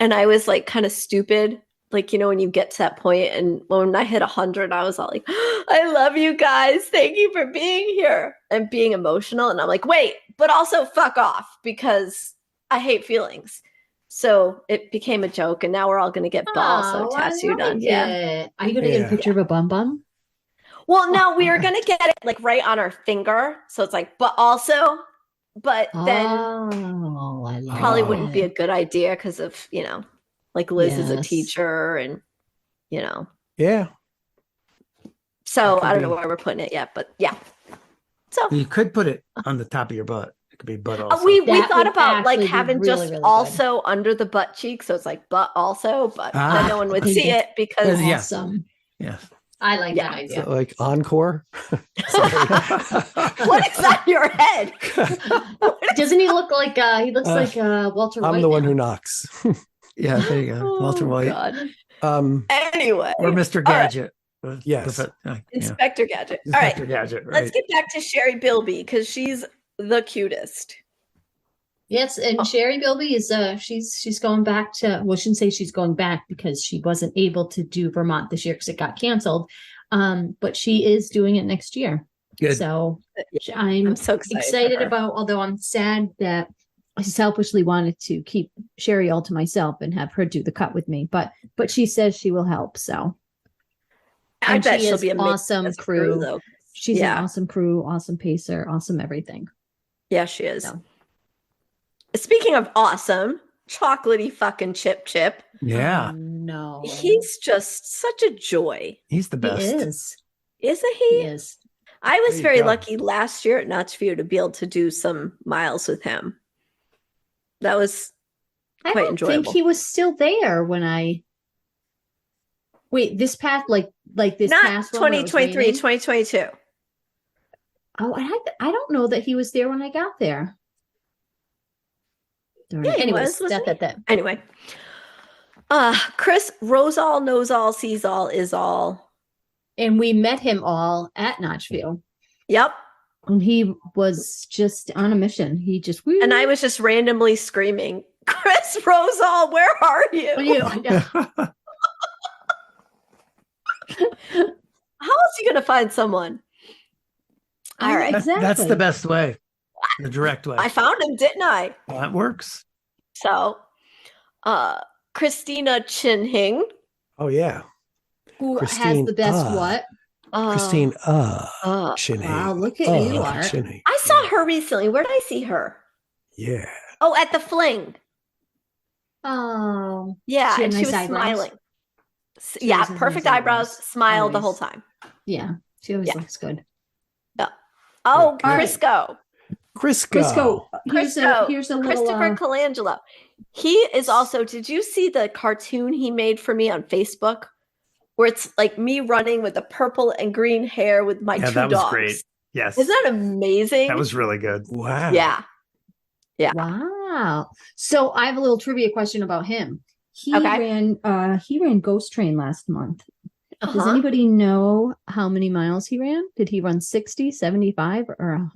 And I was like kind of stupid. Like, when you get to that point, and when I hit 100, I was all like, I love you guys. Thank you for being here and being emotional. And I'm like, wait, but also fuck off because I hate feelings. So it became a joke, and now we're all gonna get but also Oh, I tattooed on. like Yeah. it. Are you gonna get Yeah. a picture of a bum bum? Well, no, we were gonna get it like right on our finger. So it's like, but also, but then Oh, I love probably it. wouldn't be a good idea because of, like Liz is a Yes. teacher and, Yeah. so That could I don't know be- where we're putting it yet, but yeah. So You could put it on the top of your butt. It could be butt also. we That thought would about like actually be having really, just really good. also under the butt cheek. So it's like, but also, but Ah, then no one would okay. see it because Yeah. Awesome. Yeah. I like Yeah. that idea. So, like encore. what is on your head? Doesn't he look like he looks Uh, like Walter White? I'm the one now? who knocks. Yeah, there you go. Walter Oh, White. God. Um, Anyway, Or Mr. All right. Gadget. Yes. Yeah. Inspector Gadget. All right. Inspector Gadget, Let's right. get back to Sherry Bilby because she's the cutest. Yes, and Sherry Bilby is she's going back to, well, I shouldn't say she's going back because she wasn't able to do Vermont this year because it got canceled. But she is doing it next year. Good. So I'm I'm so excited. for excited her. about, although I'm sad that I selfishly wanted to keep Sherry all to myself and have her do the cut with me, but she says she will help. So I and bet she she'll is be amazing awesome as crew. though. she's Yeah. an awesome crew, awesome pacer, awesome everything. Yeah, she is. So. Speaking of awesome, chocolatey fucking Chip. Yeah. Oh, no, He's just such a joy. He's the he best. is. Isn't He he? is. I was There you very go. lucky last year at Notchview to be able to do some miles with him. That was I quite don't enjoyable. think he was still there when I. Wait, this past like this not past one when it was 2023, raining? 2022. Oh, I don't know that he was there when I got there. Darn it. Yeah, he Anyways, was, wasn't that. Anyway. Chris Rose all, knows all, sees all, is all. And we met him all at Notchville, Yep. and he was just on a mission. He just And I was just randomly screaming, Chris Rosal, where are you? How else are you going to find someone? All right. That's Exactly. the best way. The direct way. I found him, didn't I? Well, that works. So, Christina Chinhing. oh yeah, Who has Christine, the best what? Christine. Uh, Chinny. Wow, look at you, Art. Chinny. I saw her recently. Where did I see her? Yeah. Oh, at the Fling. Oh, Yeah, She had and she nice was eyebrows? smiling. She Yeah, always has perfect nice eyebrows, eyebrows. smiled the whole Always. time. yeah. She always Yeah. looks good. Oh, Very good. Crisco. Crisco. Crisco. Here's a little. Christopher Colangelo. He is also, did you see the cartoon he made for me on Facebook? Where it's like me running with the purple and green hair with my Yeah, two that was dogs. great. Yes. Isn't that amazing? That was really good. Wow. Yeah. Yeah. Wow. So I have a little trivia question about him. He Okay. ran Ghost Train last month. Does anybody know how many miles he ran? Did he run 60, 75, or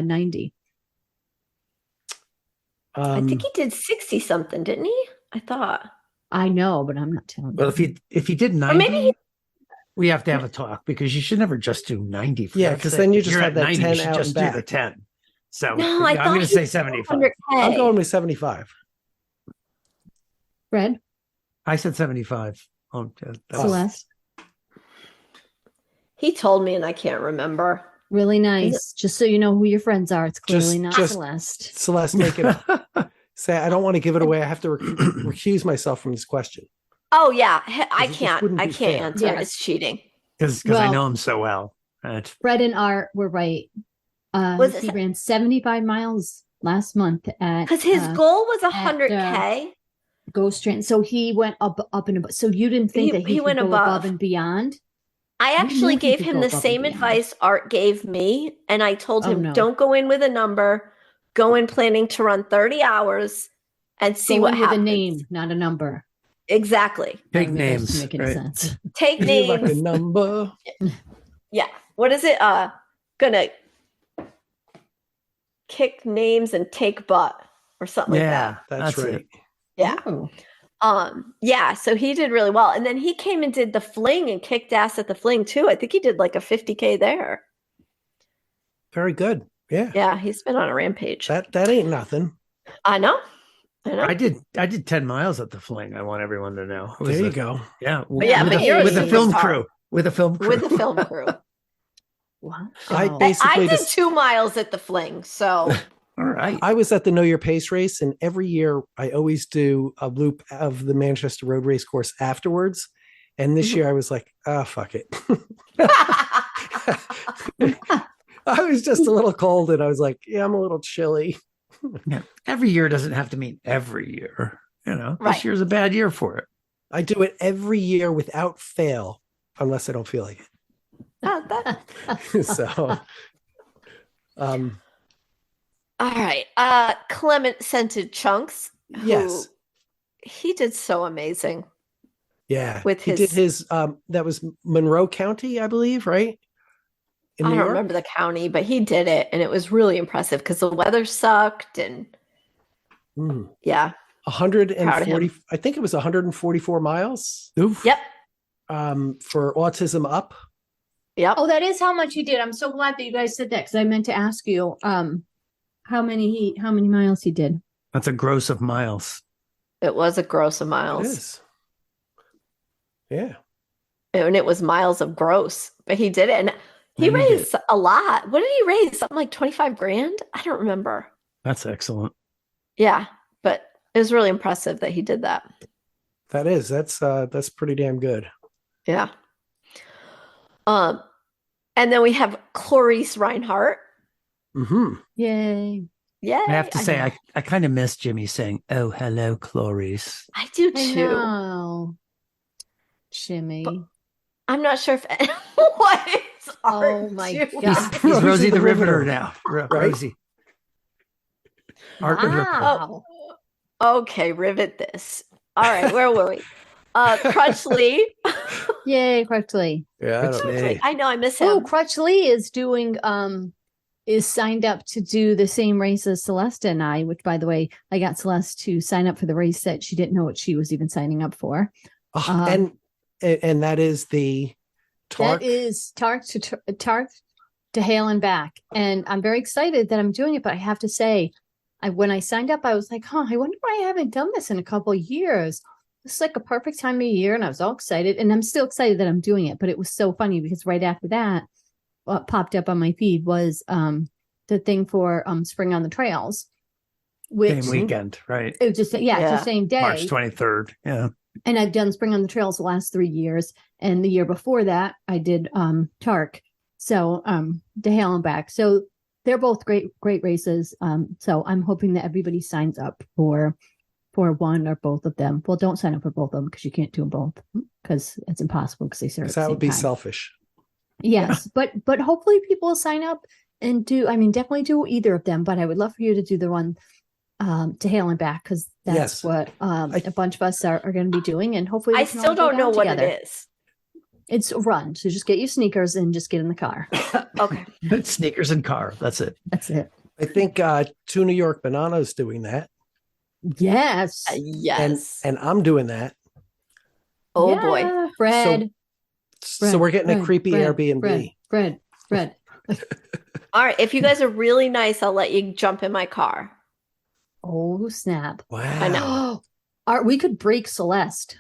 90? I think he did 60 something, didn't he? I thought. I know, but I'm not telling Well, you. if he did Or 90, maybe we have to have a talk because you should never just do 90. For Yeah, God's because sake. then you If just you're have at that 90, 10 you should out just and do the back. 10. So no, I I'm thought going to he say did 75. 100K. I'm going with 75. Fred, I said 75. Oh, that was- Celeste, He told me, and I can't remember. really nice. Just so you know who your friends are. It's clearly not just- Celeste. Celeste, make it up. Say, I don't want to give it away. I have to recuse myself from this question. Oh yeah, I it just can't. wouldn't I be can't fair. answer. Yes. It's cheating. Because I Well- know him so well. Right. Fred and Art were right. Was it He ran 75 miles last month at Because his goal was 100K. Ghost Train. So he went up and above. So you didn't think He- that he he could went go above. above and beyond? I You actually knew he gave could him go the above and same beyond. advice Art gave me, and I told Oh, him, no. don't go in with a number. Go in planning to run 30 hours and see Go what in with happens. a name, not a number. Exactly. Take I don't think that doesn't names. make any Right? sense. Take You names. like a number? Yeah. What is it? Gonna kick names and take butt or something like Yeah, that. That's right. it. Yeah. Oh. Yeah, so he did really well. And then he came and did the fling and kicked ass at the fling too. I think he did like a 50K there. Very good. Yeah. Yeah, he's been on a rampage. That ain't nothing. I know. I did 10 miles at the fling. I want everyone to know. It was There you a- go. Yeah. Yeah, with but a, you're a with a film superstar. crew. With a film crew. With the film crew. Wow. I I basically did just 2 miles at the fling, so All right. I was at the Know Your Pace race, and every year I always do a loop of the Manchester Road Race course afterwards. And this year I was like, fuck it. I was just a little cold, and I was like, yeah, I'm a little chilly. Yeah. Every year doesn't have to mean every year. You know, Right. this year's a bad year for it. I do it every year without fail, unless I don't feel like it. So, all right. Clement scented chunks. who- yes. He did so amazing. Yeah. With he his- did his, that was Monroe County, I believe, right? In I New don't York? remember the county, but he did it, and it was really impressive because the weather sucked, and Mm. yeah, 140, I think it was 144 miles Oof. yep, for Autism Up. yep. Oh, that is how much he did. I'm so glad that you guys said that because I meant to ask you how many miles he did. That's a gross of miles. It was a gross of It miles, is. Yeah. and it was miles of gross, but he did it, and he And he did. raised a lot. What did he raise? Something like 25 grand? I don't remember. That's excellent. Yeah, but it was really impressive that he did that. That's pretty damn good. Yeah. And then we have Clarice Reinhart. Mm-hmm. Yay. Yeah, I have to say, know. I kind of miss Jimmy saying, "Oh, hello, Clarice." I do I too. know. Jimmy. But- I'm not sure if what is Oh my doing? God. He's Rosie the Riveter Riveter. now. Right? Rosie. Art Riveter. Wow. Okay, rivet this. All right, where were we? Crutchley. Yay, Crutchley. Yeah. I don't know. Hey. I know, I miss him. Oh, Crutchley is doing is signed up to do the same race as Celeste and I, which by the way, I got Celeste to sign up for the race that she didn't know what she was even signing up for. And that is the Tark. That is Tark to Hale and back. And I'm very excited that I'm doing it, but I have to say, when I signed up, I was like, I wonder why I haven't done this in a couple of years. This is like a perfect time of year, and I was all excited, and I'm still excited that I'm doing it. But it was so funny because right after that, what popped up on my feed was the thing for Spring on the Trails, which Same weekend, right? it was just it's Yeah. the same day. March 23rd. Yeah. And I've done Spring on the Trails the last 3 years. And the year before that, I did Tark. So to Hale and back. So they're both great races. So I'm hoping that everybody signs up for one or both of them. Well, don't sign up for both of them because you can't do them both because it's impossible because they serve. Because at the that would same be time. selfish. Yes, but hopefully people will sign up and definitely do either of them. But I would love for you to do the one to Hale and back because that's Yes. what a bunch of us are going to be doing, and hopefully we I can all still go don't know down what together. it is. It's a run. So just get your sneakers and just get in the car. Okay. Sneakers and car. That's it. That's it. I think Two New York Bananas doing that. Yes. Yes. And I'm doing that. Oh Yeah, boy. Fred. So we're getting a creepy Airbnb. Fred. All right. If you guys are really nice, I'll let you jump in my car. Oh, snap. Wow. I know. We could break Celeste.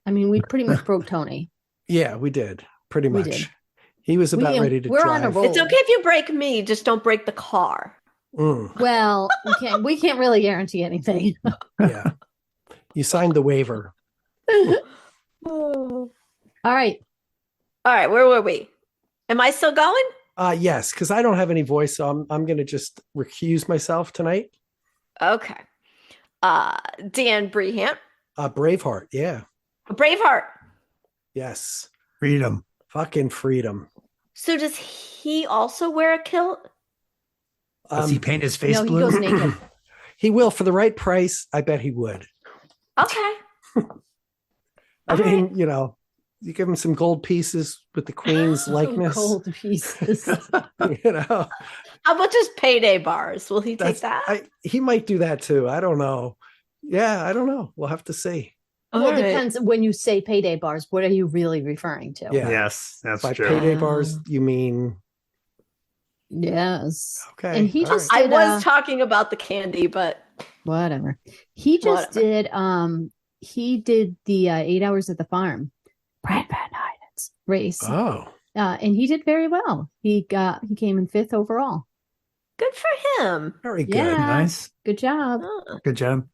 I mean, we pretty much broke Tony. Yeah, we did. Pretty We much. did. He was about ready to we're drive. on a roll. It's okay if you break me, just don't break the car. Well, we can't really guarantee anything. Yeah. You signed the waiver. All right. All right, where were we? Am I still going? Yes, because I don't have any voice, so I'm going to just recuse myself tonight. Okay. Dan Brehant. Braveheart, yeah. Braveheart. Yes. Freedom. Fucking freedom. So does he also wear a kilt? Does he paint his face No, he blue? goes naked. He will for the right price. I bet he would. Okay. I mean, you know, you give him some gold pieces with the Queen's likeness. Gold pieces. You know, How about just payday bars? Will he take that? He might do that too. I don't know. Yeah, I don't know. We'll have to see. Well, All it right. depends. When you say payday bars, what are you really referring to? Yeah. Yes, that's By true. payday bars, you mean Yes. okay? And he all just right. I did, was talking about the candy, but whatever. He just Whatever. did the 8 Hours at the Farm, Brad Van Hyden's race. Oh, And he did very well. He came in 5th overall. good for him. very good. Yeah. Nice. Good job. Oh. Good job.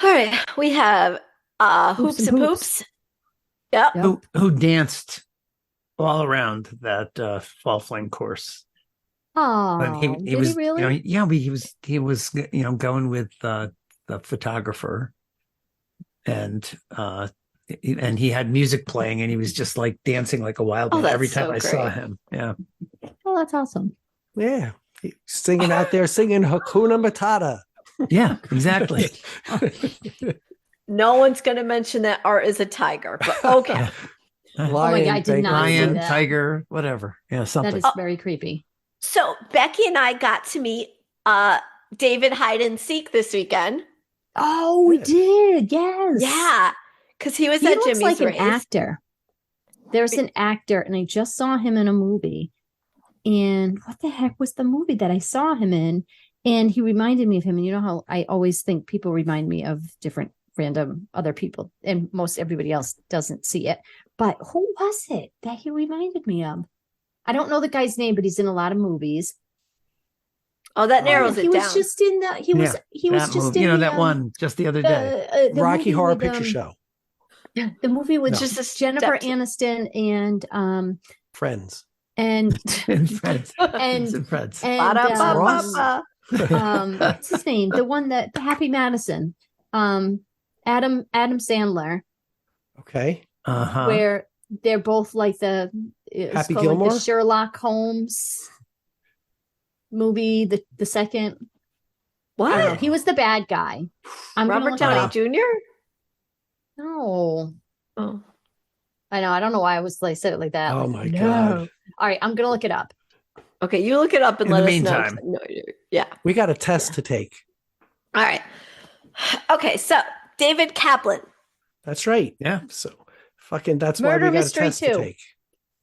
All right, we have Hoops and Poops. Yep. Yep. Who danced all around that fall flame course? Oh, But did was, he really? you know, he was going with the photographer, and he had music playing, and he was just like dancing like a wild Oh, man that's every time so I saw great. him. Yeah. Oh, that's awesome. Yeah, he's singing out there, singing Hakuna Matata. Yeah, exactly. No one's going to mention that Art is a tiger, but okay. Oh my God, I did not see Lion, that. tiger, whatever. Yeah, something. That is very creepy. So Becky and I got to meet David Hide and Seek this weekend. Oh, we did. Yes. Yeah, because he was He at looks Jimmy's like race. an actor. There's an actor, and I just saw him in a movie. And what the heck was the movie that I saw him in? And he reminded me of him. And you know how I always think people remind me of different random other people, and most everybody else doesn't see it. But who was it that he reminded me of? I don't know the guy's name, but he's in a lot of movies. Oh, that narrows he it was down. just in the. He was. Yeah, He was that just movie, in the, that one just the other day. the Rocky movie Horror with, Picture Show. The movie with No. Just a step Jennifer to- Aniston and Friends. and And friends. and And friends. Ba-da-ba-ba-ba. what's his name? The one that Happy Madison, Adam Sandler, Okay. Uh-huh. where they're both like it's Happy called, like, Gilmore? the Sherlock Holmes movie, the second. I don't know. What? He was the bad guy. I'm gonna Robert look it Downey up. Jr.? No, Oh. I know. I don't know why I was like said it like that. Oh Like, my no. God. All right, I'm gonna look it up. Okay, you look it up and In let the us know. meantime. No, yeah. We got a test to take. All right. Okay, so David Kaplan. That's right. Yeah. So fucking that's Murder why we got a Mystery test 2. to take.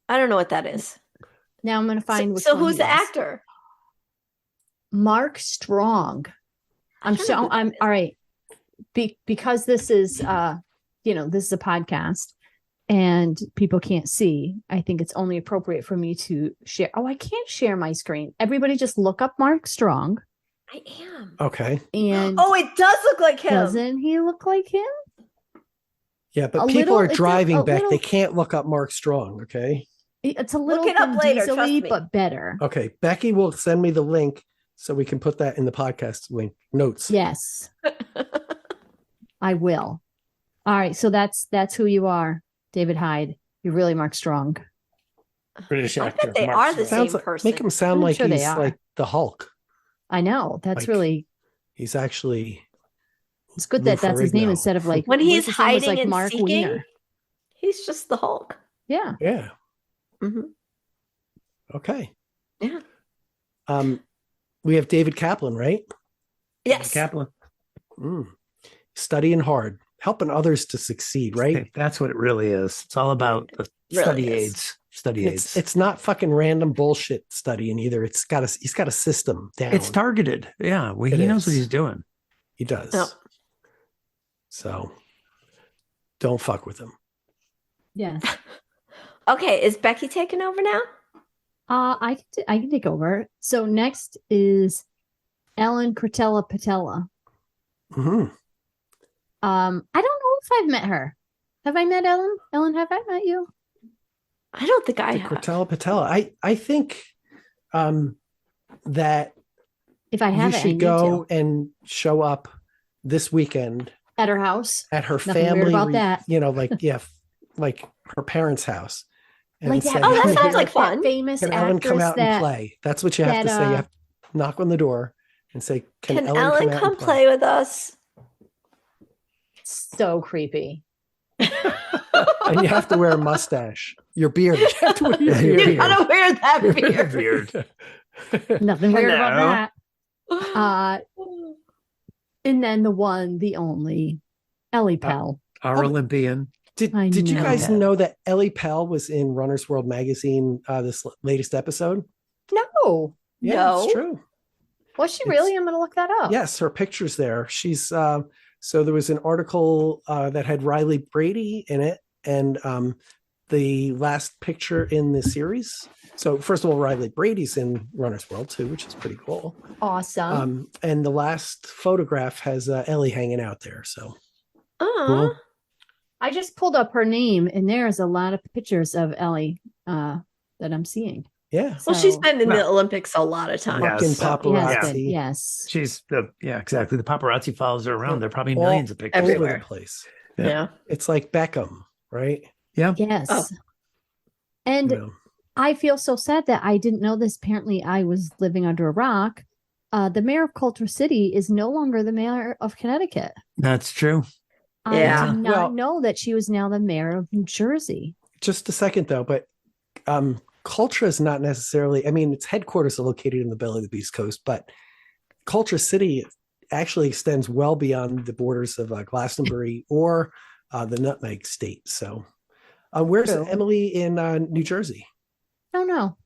I don't know what that is. Now I'm gonna find. which So one who's he the was. actor? Mark Strong. I'm don't know so who that I'm is. all right. Because this is this is a podcast and people can't see. I think it's only appropriate for me to share. Oh, I can't share my screen. Everybody just look up Mark Strong. I am. Okay. And Oh, it does look like him. doesn't he look like him? Yeah, but A people little- are it's a driving back. little- They can't look up Mark Strong. Okay. It's a little it up Vin later, trust Diesel-y, me. but better. Okay. Becky will send me the link so we can put that in the podcast link notes. Yes. I will. All right. So that's who you are, David Hyde. You're really Mark Strong. British I actor. bet they Mark are the Strong. same Sounds like, person. make him sound I'm like sure they he's are. like the Hulk. I know. That's Like, really He's actually it's good Lou that that's his name Ferrigno. instead of like When what he's if his name was hiding like and Mark seeking, Wiener. He's just the Hulk. Yeah. Yeah. Mm-hmm. Okay. Yeah. We have David Kaplan, right? Yes. Kaplan. Studying hard, helping others to succeed, right? That's what it really is. It's all about the Really study is. aids. Study aids. It's not fucking random bullshit studying either. He's got a system down. It's targeted. Yeah. He knows what he's doing. He does. Yep. So don't fuck with him. Yes. Okay, is Becky taking over now? I can take over. So next is Ellen Cretella Patella. Mm-hmm. I don't know if I've met her. Have I met Ellen? Ellen, have I met you? I don't think I have. Cortella Patella. I think that If I you haven't, I should need go to. and show up this weekend At her house. at her Nothing weird family, about that. like her parents' house. And Like say, that. Oh, that "Hey, sounds like that fun. famous Can Ellen come actress out and that play?" That's what you have to say. You have to knock on the door and say, "Can Can Ellen Ellen come out come and play with us? so creepy. And you have to wear a mustache. Your beard. You have to wear your Your beard. You gotta wear that beard. Beard. Nothing weird about Hello. that. And then the one, the only, Ellie Pell. Our Oh. Olympian. I Did you know. guys know that Ellie Pell was in Runner's World magazine this latest episode? No. Yeah, No. it's true. Was she It's- really? I'm going to look that up. Yes, her picture's there. She's so there was an article that had Riley Brady in it, and the last picture in the series. So first of all, Riley Brady's in Runner's World too, which is pretty cool. Awesome. And the last photograph has Ellie hanging out there. So Aw. I just pulled up her name, and there's a lot of pictures of Ellie that I'm seeing. yeah, Well, she's So- been in the Well, Olympics a lot of times. fucking Yes. so- paparazzi. Yes, but yes. She's exactly. The paparazzi follows her around. There are probably All millions of pictures. over everywhere. the place. Yeah. It's like Beckham, right? Yeah. Yes. Oh. And You know. I feel so sad that I didn't know this. Apparently, I was living under a rock. The mayor of Cultra City is no longer the mayor of Connecticut. That's true. Yeah. I did not Well- know that she was now the mayor of New Jersey. Just a second though, but Cultra is not necessarily, I mean, its headquarters are located in the belly of the East Coast, but Cultra City actually extends well beyond the borders of Glastonbury or the Nutmeg State. So where's True. Emily in New Jersey? Oh no.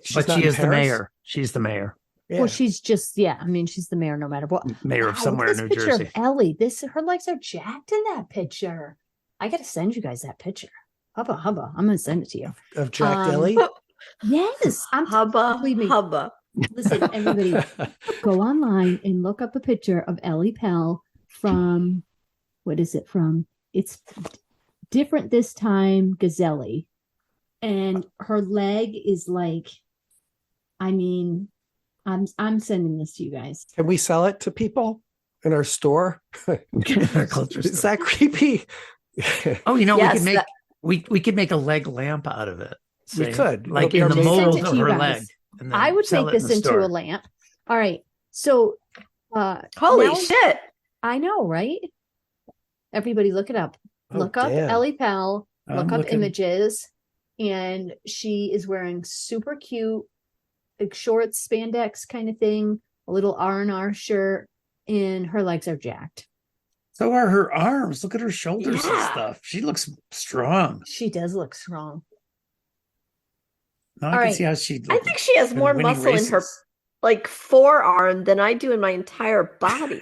She's But not she in is the Paris? mayor. She's the mayor. Yeah. Well, she's just I mean, she's the mayor no matter what. Mayor of Wow, somewhere look in at New this picture Jersey. of Ellie. Her legs are jacked in that picture. I gotta send you guys that picture. Hubba hubba. I'm gonna send it to you. Of Jack Um, Ellie? Yes. Hubba, Believe me. hubba. Listen, everybody, go online and look up a picture of Ellie Pell from what is it from? It's different this time, Gazelli. And her leg is like, I mean, I'm sending this to you guys. Can we sell it to people in our store? Culture Is store. that creepy? Oh, we Yes, could make that- we could make a leg lamp out of it. We See? could. like It'll in be the our Send mold it to of you her guys. leg. and then I would sell make it in this the into store. a lamp. All right. So Holy now- shit. I know, right? Everybody look it up. Oh, Look up damn. Ellie Pell. I'm Look up looking. images. And she is wearing super cute, like short spandex kind of thing, a little R&R shirt, and her legs are jacked. So are her arms. Look at her shoulders and Yeah. stuff. She looks strong. She does look strong. Now I All can right. see how she. I think she has more muscle in her like forearm than I do in my entire body.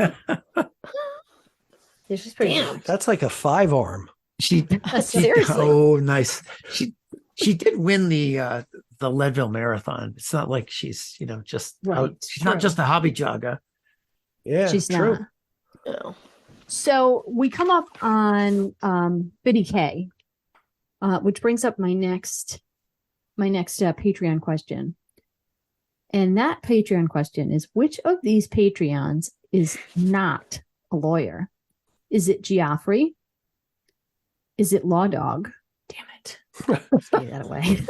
This is pretty Damn. good. That's like a 5-arm. She Seriously. Oh, nice. She did win the Leadville Marathon. It's not like she's just Right, she's not true. just a hobby jogger. Yeah, She's true. not. No. So we come up on Biddy K, which brings up my next Patreon question. And that Patreon question is, which of these Patreons is not a lawyer? Is it Geoffrey? Is it Law Dog? Damn it. Let's get that away.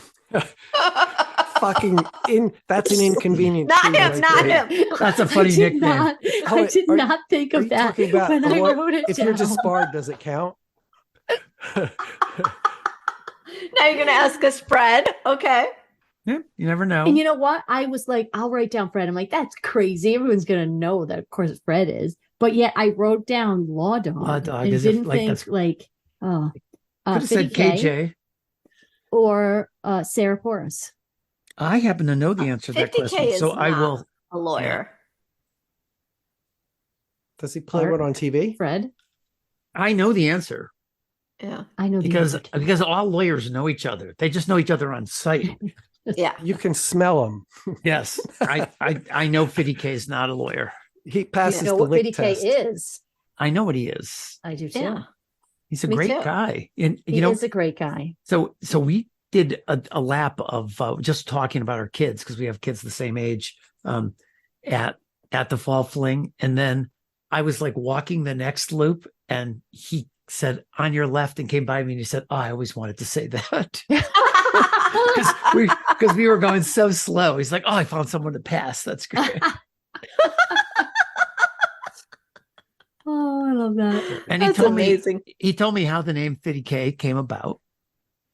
Fucking that's an inconvenient. Not truth him, right not there. him. That's a funny I did nickname. Not, Oh, I did are- not think Are of you that talking about when I law- wrote it if down. you're disbarred, does it count? Now you're going to ask us Fred. Okay. Yeah, you never know. And you know what? I was like, I'll write down Fred. I'm like, that's crazy. Everyone's gonna know that, of course, Fred is. But yet I wrote down Law Dog. Law Dog, and as if, didn't like, think that's- like, oh, Could have said 50K KJ. or Sarah Porras. I happen to know the answer to that 50K question, is so I not will. a lawyer. Does he play one on TV? Fred. I know the answer Yeah. I know because the answer. because all lawyers know each other. They just know each other on site. Yeah. You can smell him. Yes, I know 50K is not a lawyer. He You passes know the what lick 50K test. is. I know what he is. I do too. Yeah. He's a Me great too. guy, and He you know. is a great guy. So we did a lap of just talking about our kids because we have kids the same age at the fall fling, and then I was like walking the next loop, and he said on your left and came by me and he said, "Oh, I always wanted to say that." Because we were going so slow. He's like, "Oh, I found someone to pass. That's great." Oh, I love that. And he That's told amazing. me he told me how the name 50K came about.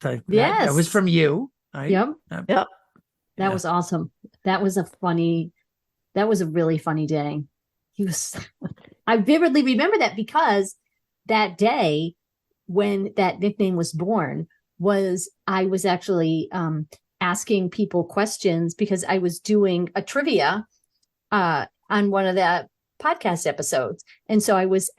So that was Yes. from you. Right? Yep. Yep. That Yeah. was awesome. That was a really funny day. He was, I vividly remember that because that day when that nickname was born I was actually asking people questions because I was doing a trivia on one of the podcast episodes. And so I was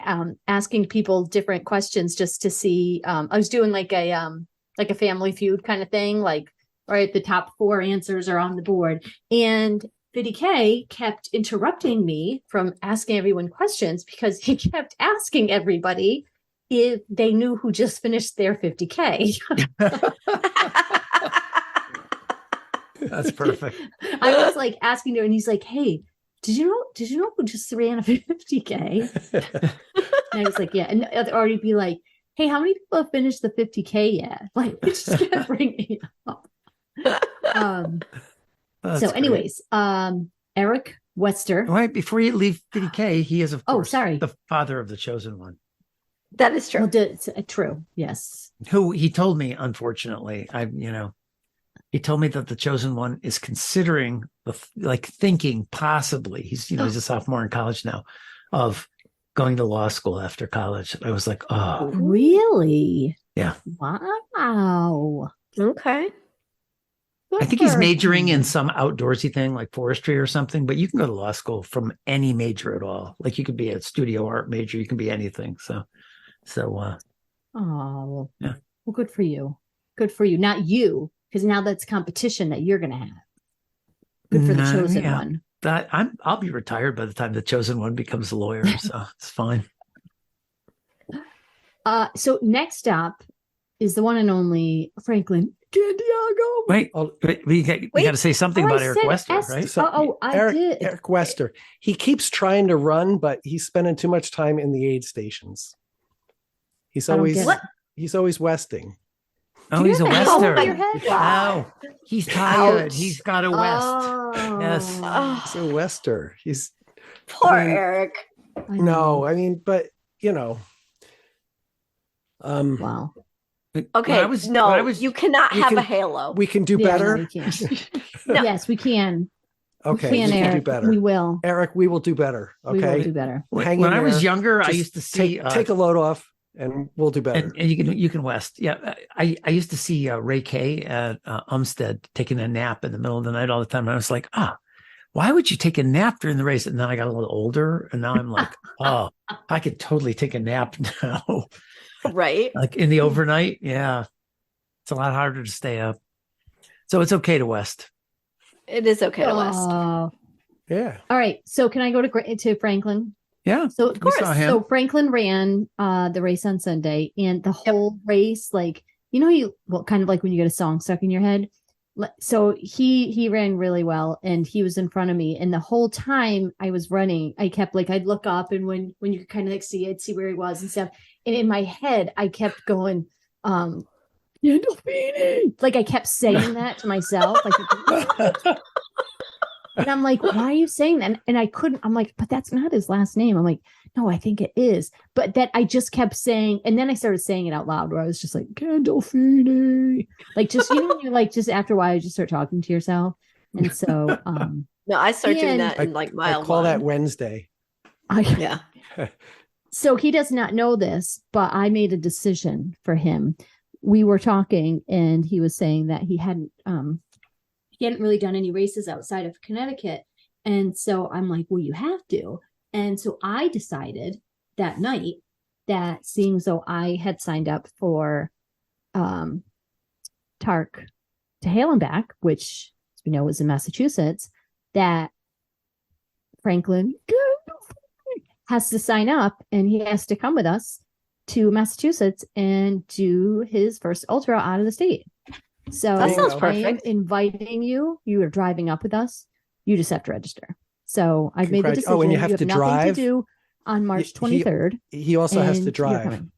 asking people different questions just to see, I was doing like a Family Feud kind of thing, like, all right, the top 4 answers are on the board. And 50K kept interrupting me from asking everyone questions because he kept asking everybody if they knew who just finished their 50K. That's perfect. I was like asking him, and he's like, "Hey, did you know who just ran a 50K?" And I was like, "Yeah." And or he'd be like, "Hey, how many people have finished the 50K yet?" Like, it just kept bringing it up. That's So, great. anyways, Eric Wester. All right, before you leave 50K, he is, of Oh, course, sorry. the father of the chosen one, That is true. Well, true. Yes. who he told me, unfortunately, he told me that the chosen one is considering thinking possibly he's a sophomore in college now of going to law school after college. I was like, oh, Really? Yeah. Wow. Okay. I think he's majoring in some outdoorsy thing like forestry or something, but you can go to law school from any major at all. Like you could be a studio art major, you can be anything. So Oh, yeah. Well, good for you. Good for you. Not you, because now that's competition that you're going to have. Good for the chosen one. I'll be retired by the time the chosen one becomes a lawyer, so it's fine. So next up is the one and only Franklin Candiago. Wait, we got to say something about Eric Wester, right? So I did. Eric Wester. He keeps trying to run, but he's spending too much time in the aid stations. He's I don't always get it. he's always westing. Oh, Do you he's a have a helmet Wester. over your head? Oh, he's tired. Ouch. He's got a West. Oh. Yes. Oh, He's a Wester. He's poor I mean, Eric. I know. no, I mean, but Wow. Okay. You cannot we have can- a halo. we can do Yeah, better. no, we can't. No. Yes, we can. Okay, we can, we can do Eric. better. We will. Eric, we will do better. We will Okay, do better. Hang When in I was there. younger, I Just used to see take a load off, and we'll do better. and you can West. Yeah, I used to see Ray Kay at Umstead taking a nap in the middle of the night all the time. And I was like, why would you take a nap during the race? And then I got a little older, and now I'm like, oh, I could totally take a nap now. Right. Like in the overnight. Yeah. It's a lot harder to stay up. So it's okay to West. It is okay to West. Oh. Yeah. All right. So can I go to Franklin? Yeah. So We saw him. So Franklin ran the race on Sunday, and the whole race, like kind of like when you get a song stuck in your head. So he ran really well, and he was in front of me, and the whole time I was running, I kept I'd look up, and when you could kind of see, I'd see where he was and stuff, and in my head I kept going, Gandolfini. Like I kept saying that to myself, And I'm like, why are you saying that? And I couldn't, I'm like, but that's not his last name. I'm like, no, I think it is. But that I just kept saying, and then I started saying it out loud where I was just like, Gandolfini. Like just, when you're like, just after a while, you just start talking to yourself. And so, No, I start doing that I, in like I mile call that one. Wednesday. Yeah. So he does not know this, but I made a decision for him. We were talking and he was saying that he hadn't really done any races outside of Connecticut. And so I'm like, well, you have to. And so I decided that night that seeing as though I had signed up for TARC to Hail and Back, which as we know is in Massachusetts, that Franklin has to sign up and he has to come with us to Massachusetts and do his first ultra out of the state. So That sounds I am perfect. inviting you. You are driving up with us. You just have to register. So I've made the decision. And you have to nothing drive to do on March 23rd. He also has to and you're drive. coming.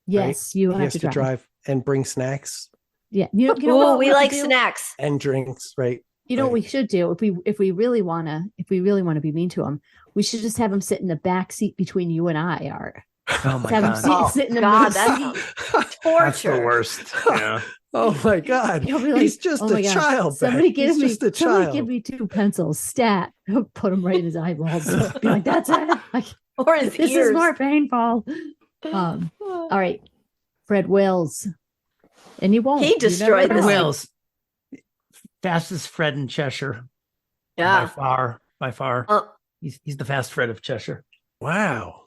Yes, you He have has to drive and bring snacks Yeah, you know Ooh, what we have like to do? snacks. and drinks, right? You know what we should do if we really want to be mean to him, we should just have him sit in the back seat between you and I, Art. Oh my Have him God. sit in the God, middle that seat. sounds That's the torture. worst. Yeah. Oh my God. He'll be like, He's just "Oh my a God, child. Somebody Beck. give He's me just a somebody child. give me 2 pencils, stat." Put them right in his eyeballs. Be like, that's it. Like, Or his this ears. is more painful. All right, Fred Wills, and you won't. He destroyed You never this know. thing. Wills, fastest Fred in Cheshire. Yeah. By far. He's the fast Fred of Cheshire. Wow.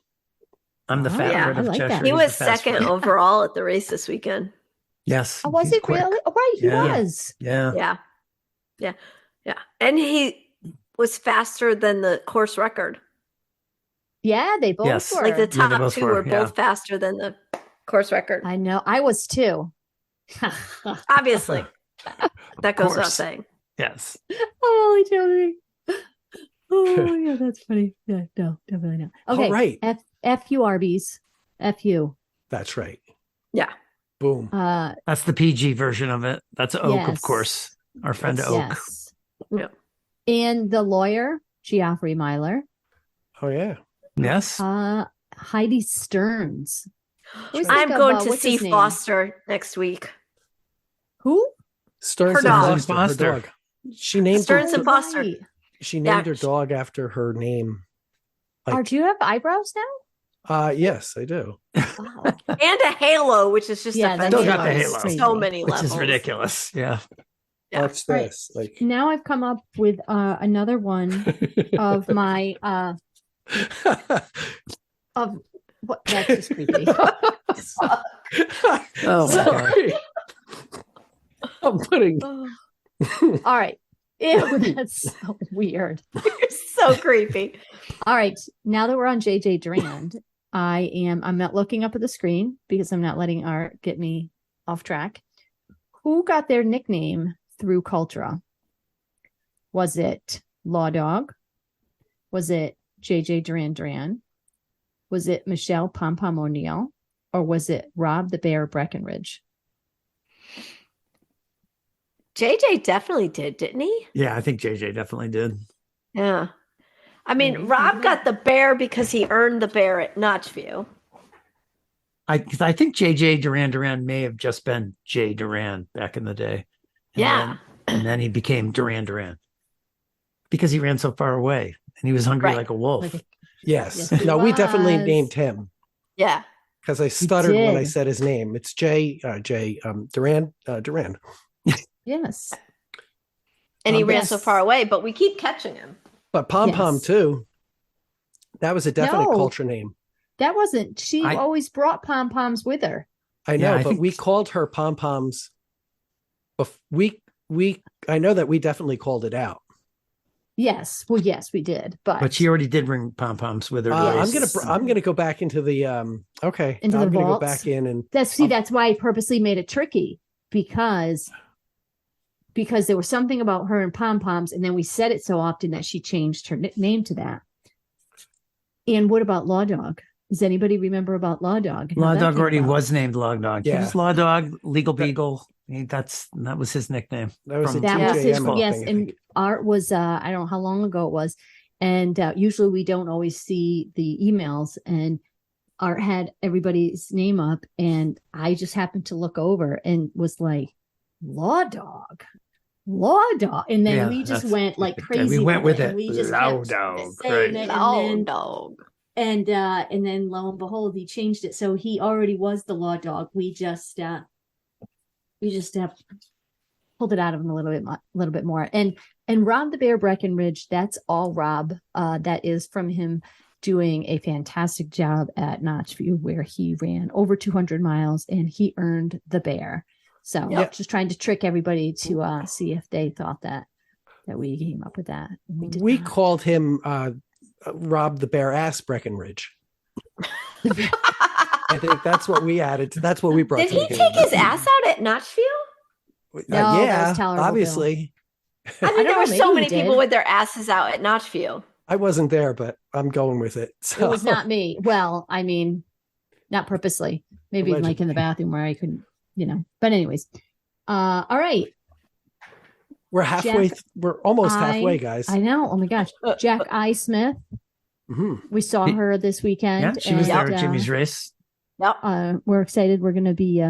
I'm the fat Yeah, Fred I of like Cheshire. that. He He's was the fast second Fred. overall at the race this weekend. Yes. Oh, was he's it quick. really? Oh, right, he Yeah. was. Yeah. Yeah. Yeah. Yeah. And he was faster than the course record. Yeah, they both Yes. were. Like the Yeah, they top both two were, were both faster than the course record. I know. I was too. Obviously. That goes without course. saying. Yes. Holy Joey. Oh yeah, that's funny. Yeah, no, definitely not. Okay. All right. F you Arby's. F you. That's right. Yeah. Boom. That's the PG version of it. That's Oak, Yes. of course. Our friend Oak. Yes. Yeah. And the lawyer, Geoffrey Myler. Oh yeah. Yes. Heidi Stearns. Always I'm think of, going to what's see his name? Foster next week. Who? Stearns Her and dog. Foster, Foster. her dog. She named Stearns her, and Foster. Right. she named Yeah. her dog after her name. Like, Do you have eyebrows now? yes, I do. Wow. And a halo, which is just Yeah, a that Still got on the halo. so many Which levels. is ridiculous. Yeah. Yeah. Watch Right. this. Like Now I've come up with another one of my of what that's just creepy. Oh my God. sorry. I'm putting All right. Ew, that's so weird. You're so creepy. All right. Now that we're on JJ Durand, I'm not looking up at the screen because I'm not letting Art get me off track. Who got their nickname through Cultra? Was it Law Dog? Was it JJ Duran? Was it Michelle Pom Pom O'Neill? Or was it Rob the Bear Breckenridge? JJ definitely did, didn't he? Yeah, I think JJ definitely did. Yeah. I mean, Yeah, you Rob think got the bear because he earned the bear at Notchview. I think JJ Duran may have just been Jay Duran back in the day. Yeah. And then he became Duran because he ran so far away and he was hungry Right. like a wolf. Like, yes. Yes, he No, we definitely was. named him Yeah. because I stuttered when I did. said his name. It's Duran. yes. And he ran Yes. so far away, but we keep catching him. But Pom Pom Yes. too. That was a definite No. culture name. That wasn't, she I- always brought pom poms with her. I know, Yeah, I but think- we called her Pom Poms. I know that we definitely called it out. Yes. Well, yes, we did. But she already did bring pom poms with her. to I'm race. gonna go back into the okay. Into I'm the gonna go vaults? back in and that's why I purposely made it tricky because there was something about her and pom poms, and then we said it so often that she changed her name to that. And what about Law Dog? Does anybody remember about Law Dog? and how Law that Dog came already about? was named Law Dog. Yeah. He was Law Dog, Legal Beagle. That was his nickname. That was From- a That was his, TJM yes. thing, I And think. Art was, I don't know how long ago it was. And usually we don't always see the emails. And Art had everybody's name up. And I just happened to look over and was like, Law Dog. And then Yeah, we just that's- went like yeah, crazy. we went with and it. We just Law kept Dog, saying right. it. Oh, dog. And then lo and behold, he changed it. So he already was the Law Dog. We just pulled it out of him a little bit more. And Rob the Bear Breckenridge, that's all Rob. That is from him doing a fantastic job at Notchview, where he ran over 200 miles and he earned the bear. So Yep. just trying to trick everybody to see if they thought that we came up with that. And we did We not. called him Rob the Bear Ass Breckenridge. I think that's what we added. That's what we brought. Did to he the game. take his ass out at Notchville? No, that yeah, was tolerable, Bill. obviously. I mean, don't there know, were maybe so he many did. people with their asses out at Notchville. I wasn't there, but I'm going with it. So It was not me. Well, I mean, not purposely. Maybe like in Allegedly. the bathroom where I couldn't, But anyways, all right. we're halfway. Jack, We're almost halfway, guys. I know. Oh my gosh, Jack I. Smith. Mhm. We saw her this weekend. Yeah, she was there and, at Jimmy's race. Yep. We're excited. We're gonna be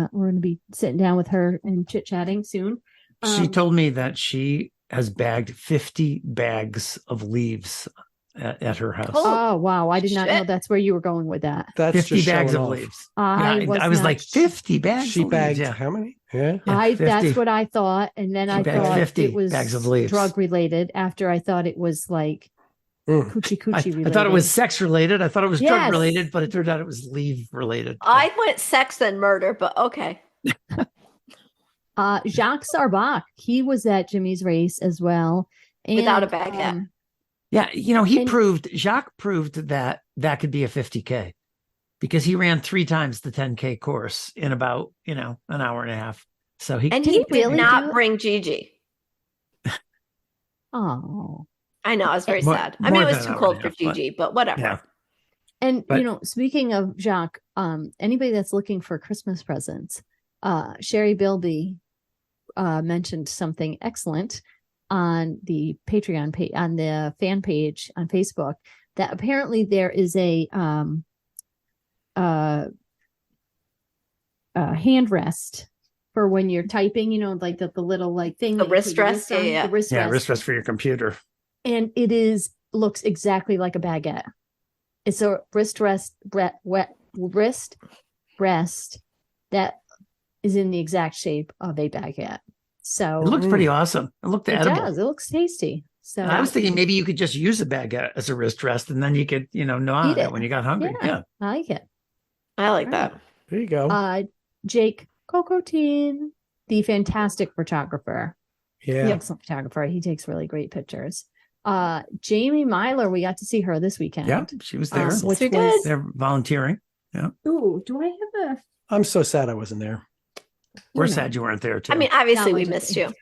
sitting down with her and chit chatting soon. She told me that she has bagged 50 bags of leaves at her house. Oh wow! I did not know Shit. that's where you were going with that. That's 50 just bags showing of off. leaves. I was not like, 50 bags She of bagged leaves. Yeah. how many? Yeah. Yeah, That's 50. what I thought, and then She I bagged thought 50 it was bags of leaves. drug related. After I thought it was like Mm. coochie I related. thought it was sex related. I thought it was drug Yes. related, but it turned out it was leave related. I went sex and murder, but okay. Jacques Sarbach. He was at Jimmy's race as well, and, Without a baguette. Yeah, And- Jacques proved that could be a 50K because he ran 3 times the 10K course in about, an hour and a half. So he And Did he he did really not do it? bring Gigi. Oh, I know, I was very More- sad. I mean, more it was than too an hour cold and for a half, but- Gigi, but whatever. yeah. and But- speaking of Jacques, anybody that's looking for Christmas presents, Sherry Bilby mentioned something excellent on the Patreon page, on the fan page on Facebook, that apparently there is a hand rest for when you're typing, like the little like thing, The that you put wrist your rest? on, Yeah, yeah. the wrist Yeah, rest. wrist rest for your computer. And it looks exactly like a baguette. It's a wrist rest that is in the exact shape of a baguette. So It looks pretty awesome. It looked it edible. does. It looks tasty. So And I was thinking maybe you could just use a baguette as a wrist rest, and then you could, gnaw on Eat it it. when you got hungry. Yeah. Yeah. I like it. I like Right. that. There you go. Jake Cocotin, the fantastic photographer. Yeah. Excellent photographer. He takes really great pictures. Jamie Myler, we got to see her this weekend. Yeah, she was there. Which we was, did. They're volunteering. ooh, do I have a I'm so sad I wasn't there. We're you know. sad you weren't there too. I mean, obviously, Not we much missed of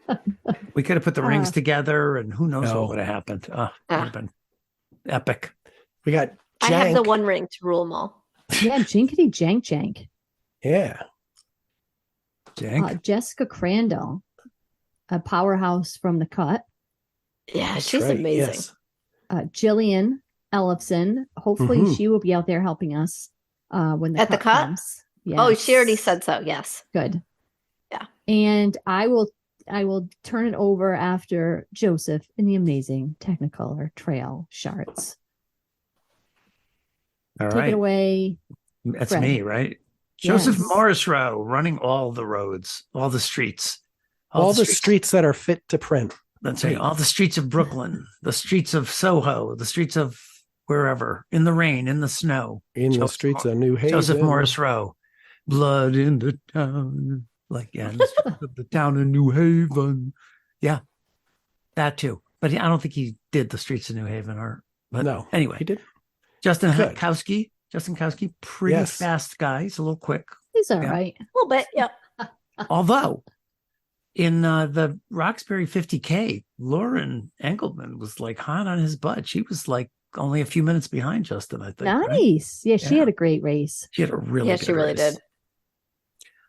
you. we could have put the rings together, and who knows No. what would have happened. Would have been epic. We got I have the Jank. one ring to rule them all. Yeah, Jinkity Jank. Yeah. Jank. Jessica Crandall, a powerhouse from the cut. Yeah, That's she's right, amazing. yes. Jillian Ellefson. Hopefully Mhm. she will be out there helping us when the At the cut cut? comes. Oh, she already Yes. said so. Yes. Good. Yeah. And I will turn it over after Joseph in the amazing Technicolor Trail Charts. All Take it right. away. That's Fred. me, right? Joseph Yes. Morris Rowe running all the roads, all the streets. All the streets that are fit to print. That's right. All the streets of Brooklyn, the streets of Soho, the streets of wherever, in the rain, in the snow. In the Joseph streets Mor- of New Haven. Joseph Morris Rowe. Blood in the town. In the streets of the town of New Haven. Yeah. That too. But I don't think he did the streets of New Haven but No. anyway. He did. Justin Good. Kowski, pretty Yes. fast guy. He's a little quick. He's all Yeah. right. A little bit. Yep. Although in the Roxbury 50K, Lauren Engelman was like hot on his butt. She was like only a few minutes behind Justin, I think. right? Nice. Yeah, she Yeah. had a great race. She had a really Yeah, good she really race. did.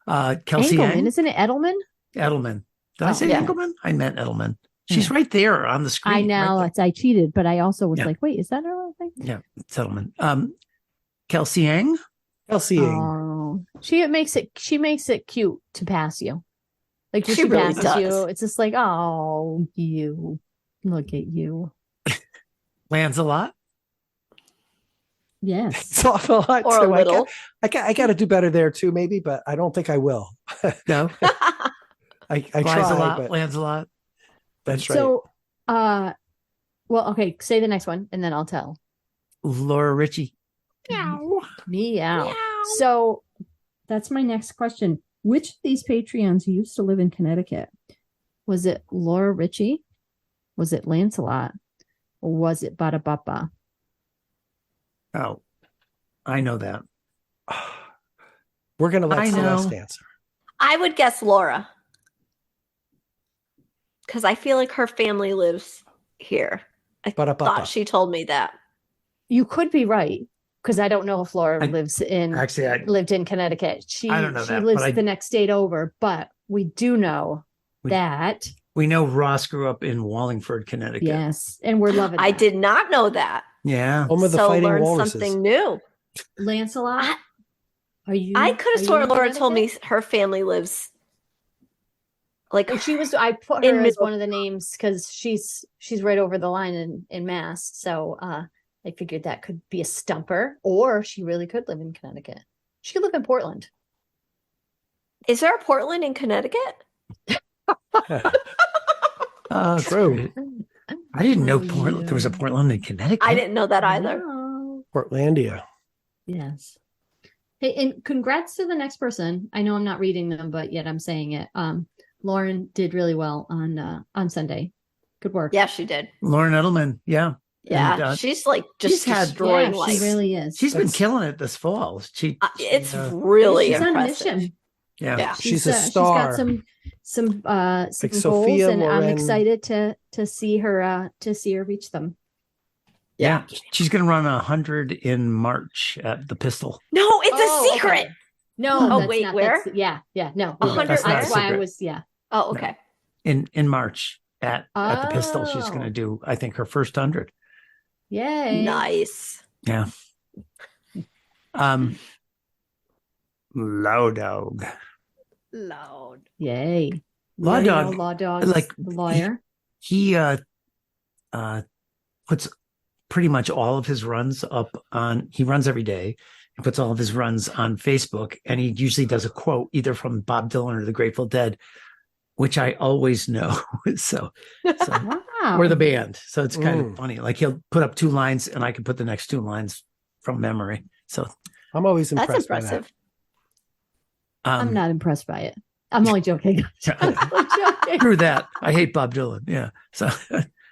Kelsey Engelman, Yang? isn't it Edelman? Edelman. Did I Oh, say yeah. Engelman? I meant Edelman. She's right there on the screen. I know right I cheated, but I also was Yeah. like, wait, is that her thing? there. Yeah, it's Edelman. Kelsey Yang? Kelsey Yang. Oh, she makes it cute to pass you. Like when She she really passes does. you, it's just like, oh, you look at you. Lancelot? Yes. It's awful lot Or a too. little. I got to do better there too, maybe, but I don't think I will. No. I try, but Lancelot. that's right. So, well, okay, say the next one, and then I'll tell. Laura Ritchie. Meow. So that's my next question. Which of these Patreons used to live in Connecticut? Was it Laura Ritchie? Was it Lancelot? Or was it Bada Bappa? Oh, I know that. We're gonna let I Celeste know. answer. I would guess Laura. Because I feel like her family lives here. I Ba-da-ba-ba. thought she told me that. You could be right, because I don't know if Laura I- lived in Connecticut. She I don't know she that, lives but the next state over, but we do know that. We know Ross grew up in Wallingford, Connecticut. Yes, and we're loving I that. did not know that. Yeah. Home of the So Fighting learned Walruses. something new. Lancelot, are you? I could have are you sworn in Laura told me Connecticut? her family lives like Well, she was. I put in her as middle- one of the names because she's right over the line in Mass. So I figured that could be a stumper, or she really could live in Connecticut. She could live in Portland. Is there a Portland in Connecticut? Oh, True. I didn't know Oh, Portland. There was a yeah. Portland in Connecticut. I didn't know that either. No. Portlandia. Yes. Hey, and congrats to the next person. I know I'm not reading them, but yet I'm saying it. Lauren did really well on Sunday. Good work. Yeah, she did. Lauren Edelman. Yeah. Yeah, And, she's like just she's had- destroying Yeah, life. she really is. She's been That's- killing it this fall. It's she, really She's on a impressive. mission. yeah. She's a star. She's got some goals, Sophia and I'm Loren. excited to see her reach them. Yeah. She's going to run 100 in March at the Pistol. No, it's Oh, a secret. okay. No, Oh, that's wait, not, where? yeah, no. 100 That's not a That's why I secret. was, yeah. Oh, okay. In March at the Pistol. She's going to do, I think, her first 100. Yay. Nice. Yeah. Low Dog. Loud. Yay. Law You know, Dog, Law Dog, like, the lawyer. He puts pretty much all of his runs up on, he runs every day. He puts all of his runs on Facebook, and he usually does a quote either from Bob Dylan or the Grateful Dead, which I always know. so Wow. or the band. So it's kind of funny. Like he'll put up 2 lines and I can put the next 2 lines from memory. So I'm always That's impressed by that. impressive. I'm not impressed by it. I'm only joking. I'm only joking. Through that, I hate Bob Dylan. Yeah. So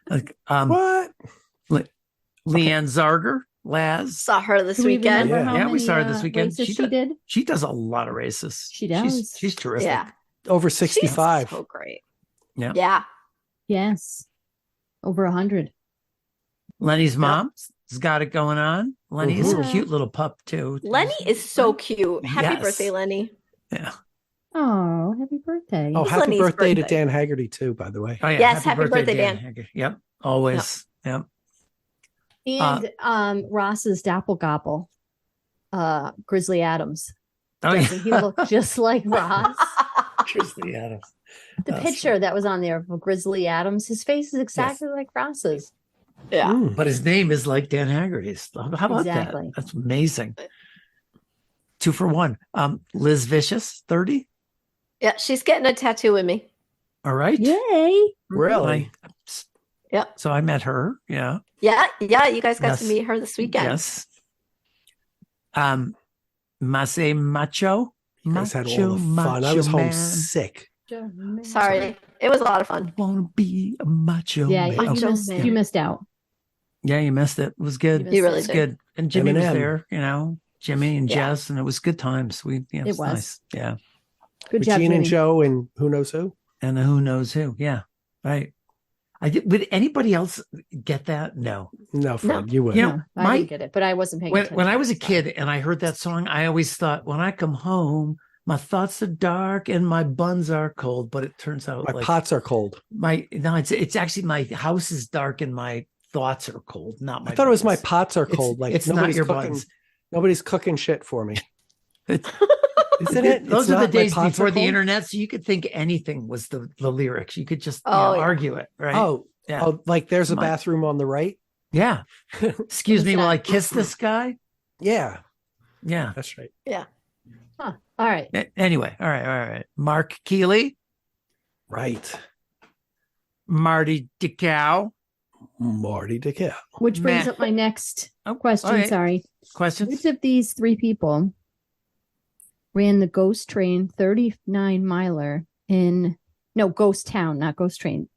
like What? Leanne Zarger, Laz. Saw her this Do we weekend. remember Yeah. how Yeah, many we saw her this weekend. races She she does- did? She does a lot of races. She does. She's terrific. Yeah. Over She's 65. so great. Yeah. Yeah. Yes. Over 100. Lenny's mom's got it going on. Lenny is a Mhm. cute little pup too. Lenny is so cute. Happy Yes. birthday, Lenny. Yeah. Oh, happy birthday. Oh, It's happy Lenny's birthday to birthday. Dan Haggerty too, by the way. Oh yeah. Yes, happy birthday, Dan. Hager. Yep. Always. Yep. And Ross's Doppelgobble, Grizzly Adams. Oh yeah. Doesn't he look just like Ross? Grizzly Adams. The That's picture that was on there of Grizzly Adams, his face is exactly like Ross's. Yeah. Mm. But his name is like Dan Haggerty's. How about Exactly. that? That's amazing. 2 for 1. Liz Vicious, 30. Yeah. She's getting a tattoo with me. All right. Yay. Really? Yep. So I met her. Yeah. Yeah. Yeah. You guys got Yes. to meet her this weekend. Yes. Mase Macho. You guys had all the fun. I was homesick. Sorry. It was a lot of fun. Want to be a macho Yeah, man. Macho man. you missed out. Yeah, you missed it. It was good. You really It's did. good. And Jimmy was Eminem. there, Jimmy and Yeah. Jess, and it was good times. It was. Nice. Yeah. Good job, Gene and Jimmy. Joe and who knows who. And who knows who. Yeah. Right. Would anybody else get that? No. No, Fred, you would. You know, No, I my- didn't get it, but I wasn't paying attention. When I was a kid and I heard that song, I always thought, when I come home, My thoughts are dark and my buns are cold, but it turns out My pots are cold. it's actually my house is dark and my thoughts are cold, not my I thought it was my buns. pots are cold. Like it's not nobody's your cooking. buns. Nobody's cooking shit for me. It's, Isn't it? those It's are the not my days pots are before the cold? internet, so you could think anything was the lyrics. You could just Oh, yeah. argue it, right? Oh, yeah. oh, like there's a My- bathroom on the right. Yeah. Excuse What me is while I that? kiss this guy. Yeah, Yeah. that's right. Yeah. Huh. All right. Anyway, all right. Mark Keeley, Right. Marty DeCow. Marty DeCow. Which brings Meh. up my next Oh, question. all right. Sorry. Questions? Which of these three people ran the Ghost Train 39 miler Ghost Town, not Ghost Train,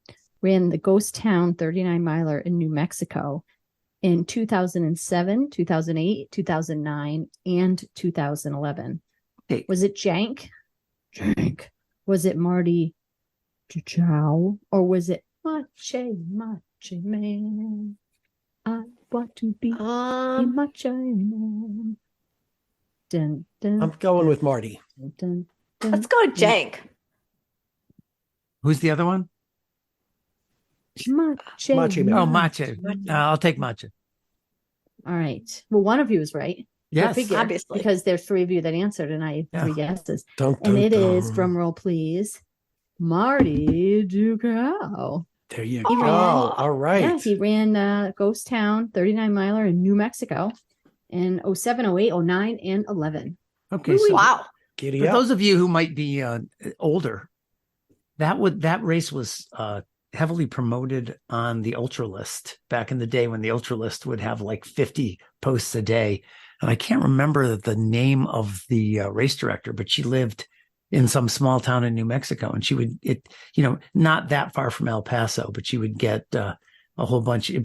ran the Ghost Town 39 miler in New Mexico in 2007, 2008, 2009, and 2011? Okay. Was it Jank? Was it Marty Chow? Or was it Mache Man? I want to be a Mache Man. Dun, dun, I'm going with Marty. dun, dun, Let's go with Jank. Who's the other one? Mache Mache Man. Oh, Mache. I'll take Mache. All right. Well, one of you is right. Go Yes. figure, Obviously. because there's three of you that answered, and I have three Yeah. guesses. Dun, And dun, it is, dun. drum roll please, Marty Ducow. There you He go. ran- All right. Yeah, he ran Ghost Town 39 miler in New Mexico in 07, 08, 09, and 11. Okay. So Wow. Giddy for up. those of you who might be older, that race was heavily promoted on the Ultra List back in the day when the Ultra List would have like 50 posts a day. And I can't remember the name of the race director, but she lived in some small town in New Mexico, and she would not that far from El Paso, but she would get a whole bunch. It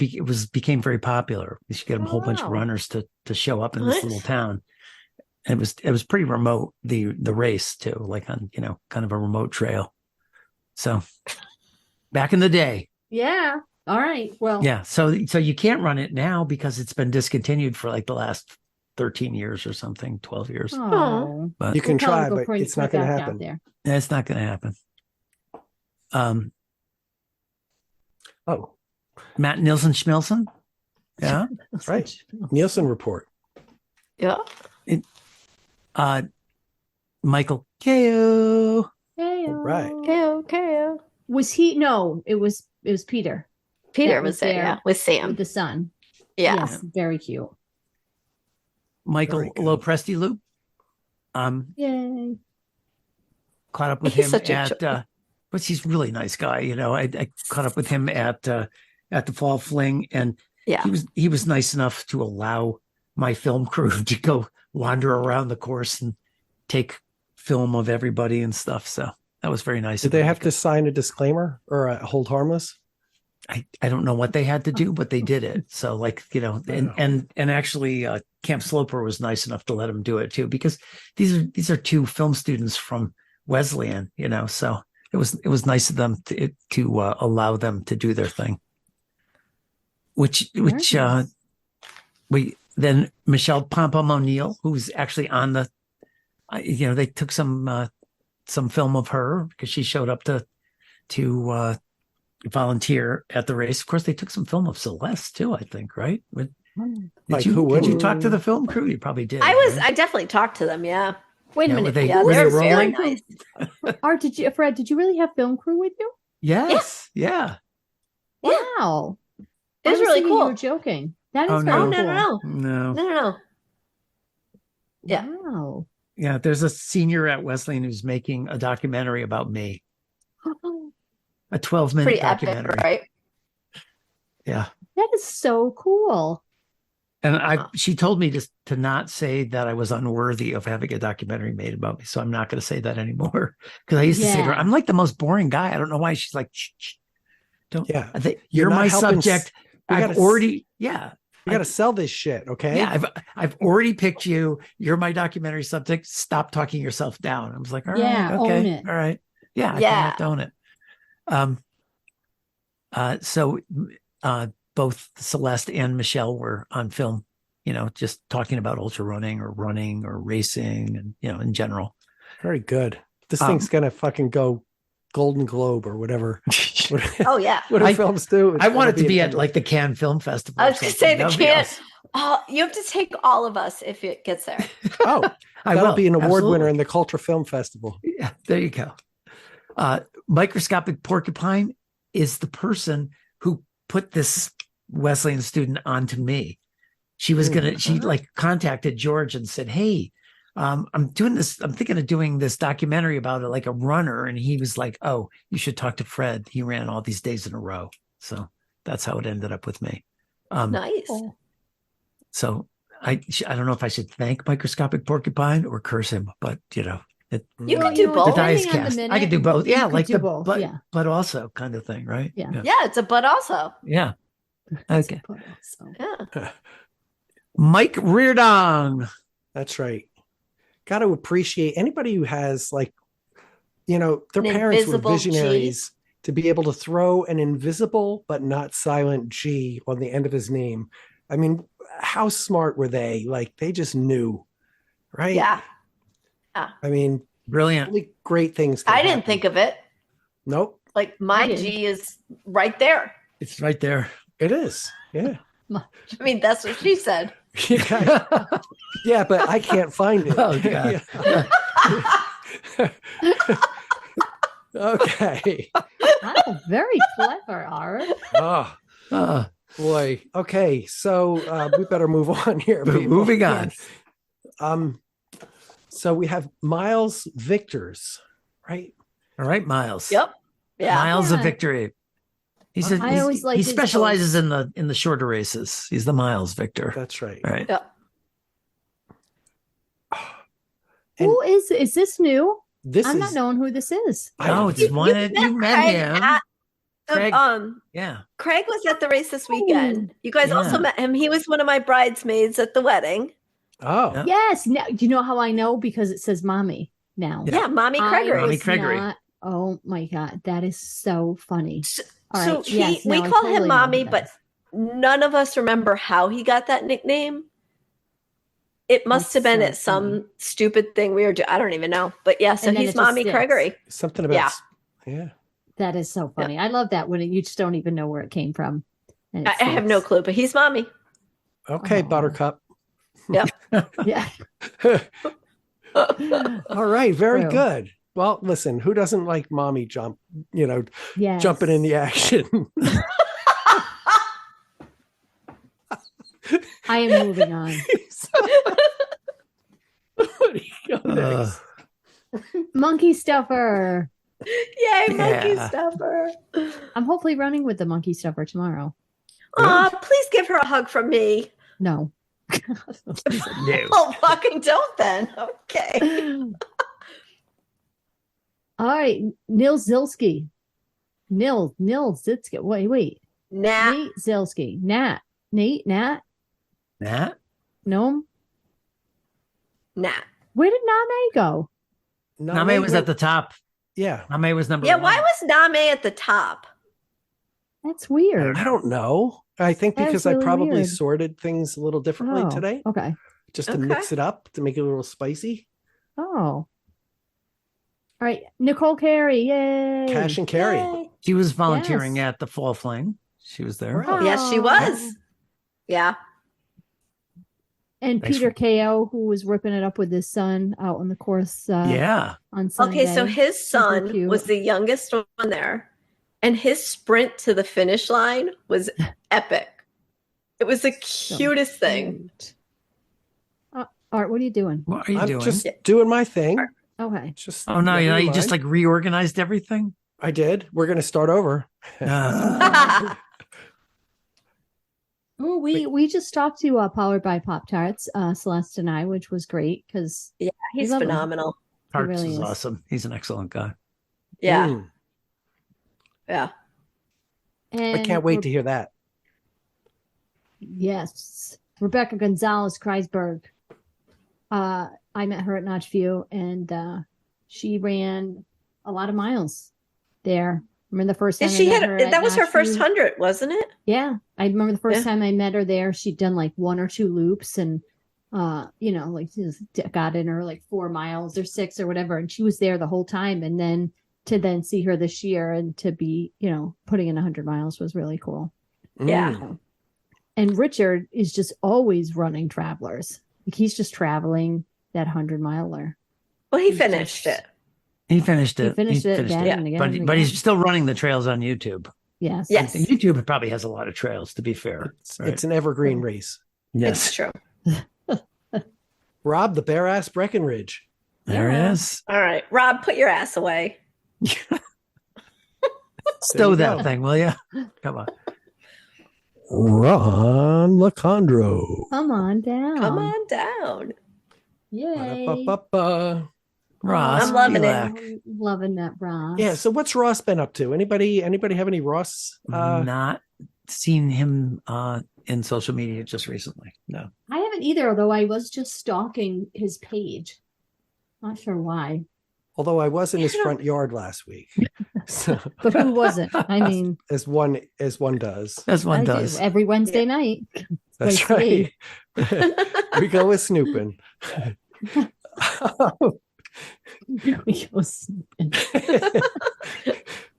became very popular. She get a whole bunch of Wow. runners to show up in this Nice. little town. It was pretty remote, the race too, like on kind of a remote trail. So back in the day. Yeah. All right. Well, Yeah. So you can't run it now because it's been discontinued for like the last 13 years or something, 12 years. Oh, But You can We'll tell him try, to go but print it's not going to back out happen. there. it's not going to happen. Oh, Matt Nielsen Schmilson. Yeah. that's right. Nielsen report. Yeah. Michael Ko. Hey, All right. Okay. Was he? No, it was Peter Peter That was was there, there. yeah, with Sam. with the son. Yeah. Yes, very cute. Michael Very good. Lopresti Loop. Yay. Caught up with He's him such a at but he's a really nice guy. I caught up with him at the Fall Fling, and Yeah. he was nice enough to allow my film crew to go wander around the course and take film of everybody and stuff. So that was very nice. Did of they him. have to sign a disclaimer or a hold harmless? I don't know what they had to do, but they did it. So like, and actually Camp Sloper was nice enough to let him do it too, because these are two film students from Wesleyan, so it was nice of them to allow them to do their thing. Which Nice. then Michelle Pompom O'Neill, who's actually on the, they took some film of her because she showed up to volunteer at the race. Of course, they took some film of Celeste too, I think, right? Like, Did who you wouldn't? talk to the film crew? You probably did. I right? definitely talked to them, yeah. Wait a Yeah, were minute. they- Yeah, were they're they very rolling? nice. Art, Fred, did you really have film crew with you? Yes. Yeah. Yeah. Wow. It was I really thinking You cool. were joking. That Oh, is no. very Oh, no, cool. no, No. no. No. Yeah. Wow. Yeah. There's a senior at Wesleyan who's making a documentary about me, a 12-minute Pretty epic, documentary. right? Yeah. That is so cool. And she told me to not say that I was unworthy of having a documentary made about me. So I'm not going to say that anymore. Because I used to say to her, Yeah. I'm like the most boring guy. I don't know why. She's like, shh, shh. Don't. Yeah. I think You're you're not my helping subject. we I've gotta already, yeah. You got to sell this shit, okay? Yeah, I've already picked you. You're my documentary subject. Stop talking yourself down. I was like, all right, Yeah, okay, own it. all right. Yeah, I Yeah. have to own it. So both Celeste and Michelle were on film, just talking about ultra running or racing and, in general. Very good. This Um, thing's gonna fucking go Golden Globe or whatever. Oh yeah. What do I- films do? I want it to It'll be an at like the Cannes Film Festival. I or was gonna something. say the That'd be can't. awesome. Oh, you have to take all of us if it gets there. Oh, I that'll will. be an award winner Absolutely. in the Cultra Film Festival. Yeah, there you go. Microscopic Porcupine is the person who put this Wesleyan student onto me. She was she like contacted George and said, "Hey, I'm doing this. I'm thinking of doing this documentary about it, like a runner." And he was like, "Oh, you should talk to Fred. He ran all these days in a row." So that's how it ended up with me. Nice. So I don't know if I should thank Microscopic Porcupine or curse him, but you know, You Well, could do know, both. the die is depending on the cast. I minute, could do both. you Yeah, could like do the both, but, yeah. but also kind of thing, right? Yeah. Yeah, it's a but also. Yeah. Okay. So, Yeah. Mike Reardon. That's right. Got to appreciate anybody who has like, their An parents were invisible G. visionaries to be able to throw an invisible but not silent G on the end of his name. I mean, how smart were they? Like they just knew, right? Yeah. I mean, Brilliant. really great things. I didn't think of it. Nope, Like my I didn't. G is right there. It's right there. it is. Yeah. I mean, that's what she said. Yeah, yeah, but I can't find it. Oh, God. Okay. wow, very clever, Art. Oh Uh, boy. Okay, so we better move on here. people. moving on. So we have Miles Victors, right? All right, Miles. Yep. Yeah. Miles of Yeah. Victory. I always liked he his specializes in the shorter races. He's the Miles Victor. That's right. Right. Yep. And Who is this new? this I'm is not knowing who this is. Oh, it's one. You met Craig him. at the- Craig. Yeah. Craig was at the race this weekend. You guys Yeah. also met him. He was one of my bridesmaids at the wedding. oh Yeah. Yes. Now, do you know how I know? Because it says mommy now. Yeah, Mommy I Gregory. Mommy was Gregory. not- oh my God. That is so funny. All So right, yes, we now I call totally him know who Mommy, that but is. none of us remember how he got that nickname. It must That's have been so at some funny. stupid thing we were doing. I don't even know. But yeah, so And then he's it just Mommy sticks. Gregory. something about Yeah. yeah. That is so funny. I love that when you just don't even know where it came from. And it I have no sticks. clue, but he's Mommy. Okay, Oh. Buttercup. Yep. Yeah. All right, very True. good. Well, listen, who doesn't like mommy Yes. jumping in the action? I am moving on. What do you go next? Monkey stuffer. Yay, Monkey Yeah. Stuffer. I'm hopefully running with the monkey stuffer tomorrow. Aw, please give her a hug from me. No. No. Oh, fucking don't then. Okay. All right. Nil Zilski. Nil Zilski. Wait. Nah. Nate Zilski. Nat. Nat? No. Nah. Where did Name go? Name was at the top. Yeah. Name was number Yeah, one. why was Name at the top? That's weird. I don't know. I think That is because I really probably weird. sorted things a little differently Oh, today, Okay. just to Okay. mix it up to make it a little spicy. Oh. All right. Nicole Carey. Yay. Cash and carry. Yay. She was volunteering Yes. at the Fall Fling. She was there. Oh. Yes, she was. Yeah. And Thanks Peter for- KO, who was ripping it up with his son out on the course Yeah. on Sunday. Okay, so his Super son cute. was the youngest one there, and his sprint to the finish line was epic. It was the cutest thing. Cute. Art, what are you doing? What are you I'm doing? just doing my thing. Okay. Just Oh no, never you just mind. like reorganized everything. I did. We're gonna start over. Oh, we just stopped to Powered by Pop Tarts, Celeste and I, which was great because He's love him. phenomenal. Parks really is is. awesome. He's an excellent guy. Yeah, Mm, yeah. I can't wait to hear that. Yes, Rebecca Gonzalez Kreisberg. I met her at Notch View, and she ran a lot of miles there. Remember the first time And she I met had her at that was her Notch first View? 100, wasn't it? Yeah, I remember the first Yeah. time I met her there. She'd done like one or two loops, and like she just got in her like 4 miles or 6 or whatever, and she was there the whole time. And then to see her this year and to be, putting in 100 miles was really cool. Yeah. And Richard is just always running travelers. Like he's just traveling that 100-miler. Well, he finished it. He finished it. He finished it again and again. But, and but again. he's still running the trails on YouTube. Yes. Yes. YouTube probably has a lot of trails, to be fair. It's an evergreen race. Yes. It's true. Rob, the bare ass Breckenridge. There it is. All right. Rob, put your ass away. Stow you that go. thing, will you? Come on. Ron Lacandro. Come on down. Come on down. Yay. Ba-da-ba-ba-ba. Ross, I'm loving relax. Loving that, Ross. Yeah. So what's Ross been up to? Anybody have any Ross? Not seen him in social media just recently. No. I haven't either, although I was just stalking his page. Not sure why. Although I was in his front yard last week. So, But who wasn't? I mean, as one does. As one I do does. every Wednesday night. That's Like right. We go with snooping. We go snooping.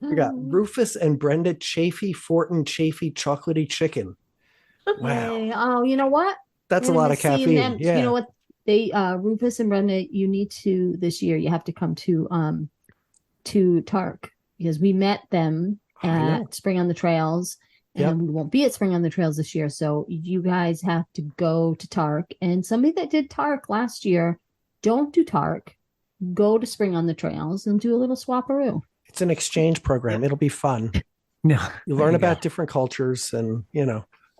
We got Rufus and Brenda Chafee Fortin Chafee chocolatey chicken. Wow. Yay. Oh, you know what? That's a We're lot gonna of see caffeine. them. Yeah. You know what? They Rufus and Brenda, you need to this year. You have to come to Tark because we met them I know. at Spring on the Trails, and Yep. we won't be at Spring on the Trails this year. So you guys have to go to Tark. And somebody that did Tark last year, don't do Tark. Go to Spring on the Trails and do a little swaparoo. It's an exchange program. It'll be fun. No. You There learn go. about different cultures and,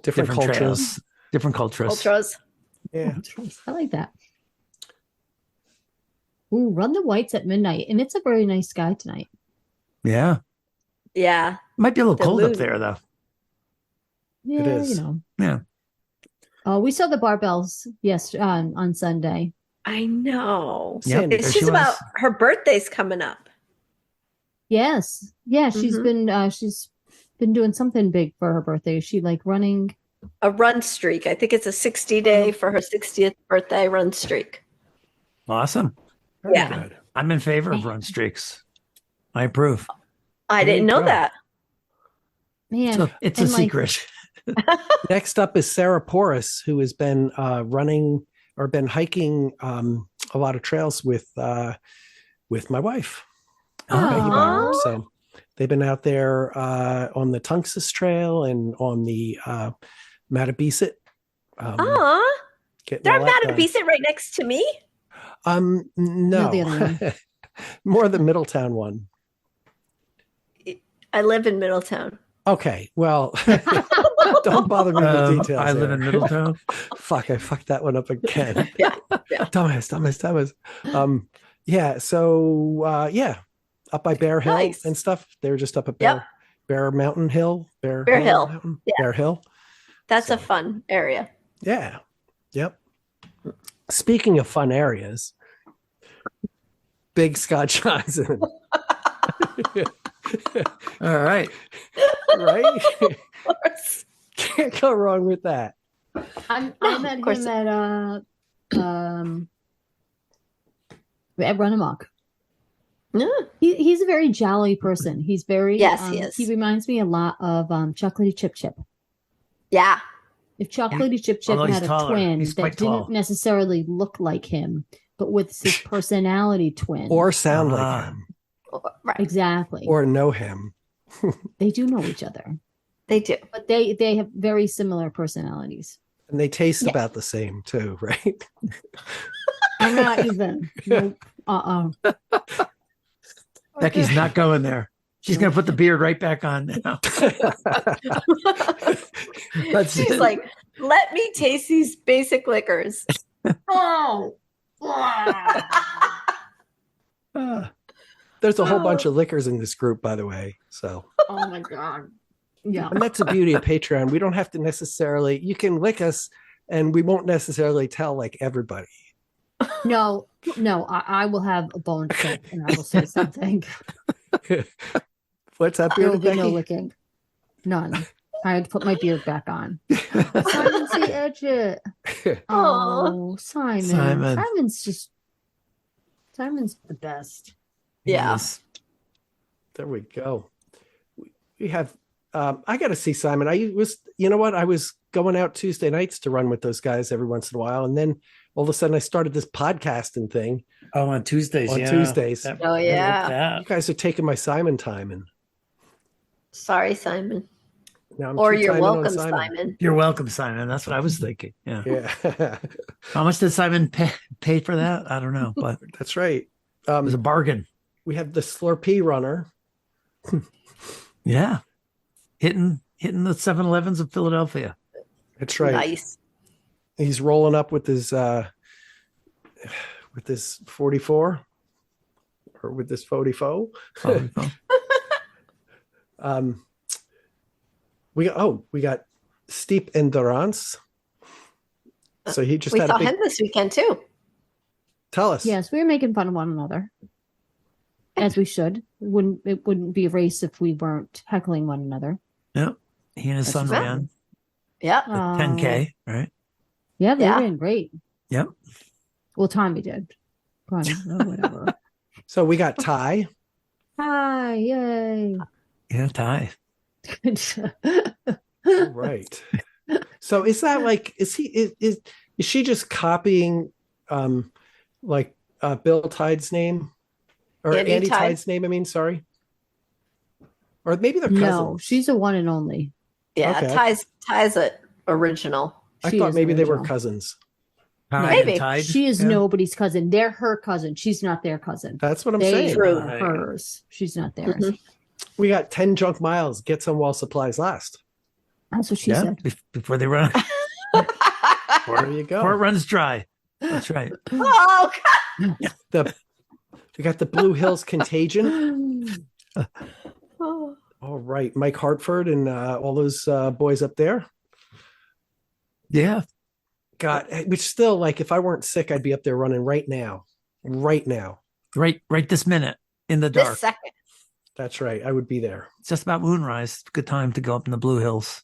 different cultures. trails, different cultures. Ultras. Yeah. I like that. Ooh, run the whites at midnight, and it's a very nice sky tonight. Yeah. Yeah. Might be a little The cold up moon. there, though. Yeah, is. Yeah. Oh, we saw the barbells on Sunday. I know. Yep. Sandy, It's There just she about was. her birthday's coming up. Yes, yeah, she's been doing something big for her birthday. Is she like running? A run streak. I think it's a 60-day for her 60th birthday run streak. Awesome. Very Yeah. good. I'm in favor of run streaks. I approve. I There didn't you know go. that. Man, So it's a and, like, secret. Next up is Sarah Porras, who has been running or been hiking a lot of trails with my wife, Peggy Aw. Bauer. So they've been out there on the Tunxus Trail and on the Mattabeesit. Aw. Getting They're all that not done. a beast right next to me. No, the other one. more the Middletown one. I live in Middletown. Okay, well, don't bother me with details. I live there. in Middletown. Fuck, I fucked that one up again. Yeah. Dumbass. Yeah, so yeah, up by Bear Hill Nice. and stuff. They were just up at Yep. Bear Mountain Hill. Bear Hill. Mountain? Yeah. Bear Hill. That's So- a fun area. Yeah. Yep. Speaking of fun areas, Big Scott Johnson. All right. Right? Can't go wrong with that. I No, met of course him at Run Amok. Yeah. He's a very jolly person. He's very Yes, he is. He reminds me a lot of Chocolatey Chip Chip. Yeah. If Chocolatey Chip Chip Although he's had a taller. twin He's that quite didn't tall. necessarily look like him, but with his personality twin. Or sound Ah. like him. Right. Exactly. Or know him. They do know each other, They do. but they have very similar personalities. And they taste Yeah. about the same too, right? I'm not even. Nope. Becky's not going there. She's going to put the beard right back on now. That's She's it. like, let me taste these basic liquors. Oh. There's a whole bunch of liquors in this group, by the way. So, Oh my god. Yeah. and that's the beauty of Patreon. We don't have to necessarily, you can lick us and we won't necessarily tell like everybody. No, I will have a bone to pick and I will say something. What's that, There will bearded be no Becky? licking. None. I had to put my beard back on. Simon, say edge. Oh, Simon. Simon. Simon's the best. Yeah. Yes. There we go. We have. I got to see Simon. I was going out Tuesday nights to run with those guys every once in a while, and then all of a sudden I started this podcasting thing. Oh, on Tuesdays. On Tuesdays. Oh, yeah. You guys are taking my Simon time, and Sorry, Simon. now I'm Or too you're timing on welcome, Simon. You're welcome, Simon. That's what I was thinking. Yeah. Yeah, How much did Simon pay for that? I don't know, but it that's right. was a bargain. We have the Slurpee runner. Yeah. Hitting the 7-Elevens of Philadelphia. That's right. Nice. He's rolling up with his 44 or with this 44. We got steep endurance. So he just We had saw a big him this weekend too. tell us. Yes, we were making fun of one another. As we should. It wouldn't be a race if we weren't heckling one another. Yep. He and his son right. ran Yep. the 10K, right? Yeah, they Yeah. ran great. Yep. Well, Tommy did. Brian, whatever. So we got Ty. Hi, yay. Yeah, Ty. All right. So is that like is she just copying Bill Tide's name? Or Andy Andy Tide? Tide's name, I mean, sorry. Or maybe they're cousins. No, she's a one and only. Yeah. Okay. Ty's a original. I She thought is maybe they were original. cousins. Ty Maybe. and Tide. She is Yeah. nobody's cousin. They're her cousin. She's not their cousin. That's what I'm They saying. True. are hers. She's not theirs. Mhm. We got 10 junk miles. Get some while supplies last. That's what she Yeah, said. before they run, There you go. before it runs dry. That's right. Oh, We got the Blue Hills Contagion. God. All right. Mike Hartford and all those boys up there. Yeah. God, which still, like, if I weren't sick, I'd be up there running right now. Right now. Right this minute in the This dark. second. That's right. I would be there. It's just about moonrise. Good time to go up in the Blue Hills.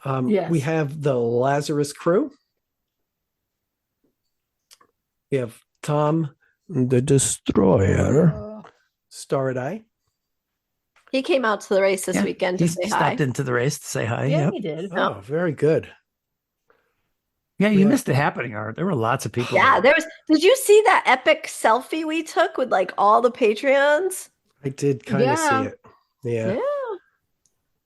Yes. We have the Lazarus crew. We have Tom the Destroyer. Starry. He came out to the race this Yeah, weekend to he say hi. stopped into the race to say hi. Yeah, Yep. he did. Oh, very good. Yeah, you Yeah. missed it happening, Art. There were lots of people. Yeah, there. did you see that epic selfie we took with like all the Patreons? I did kind of Yeah. see it. Yeah. Yeah.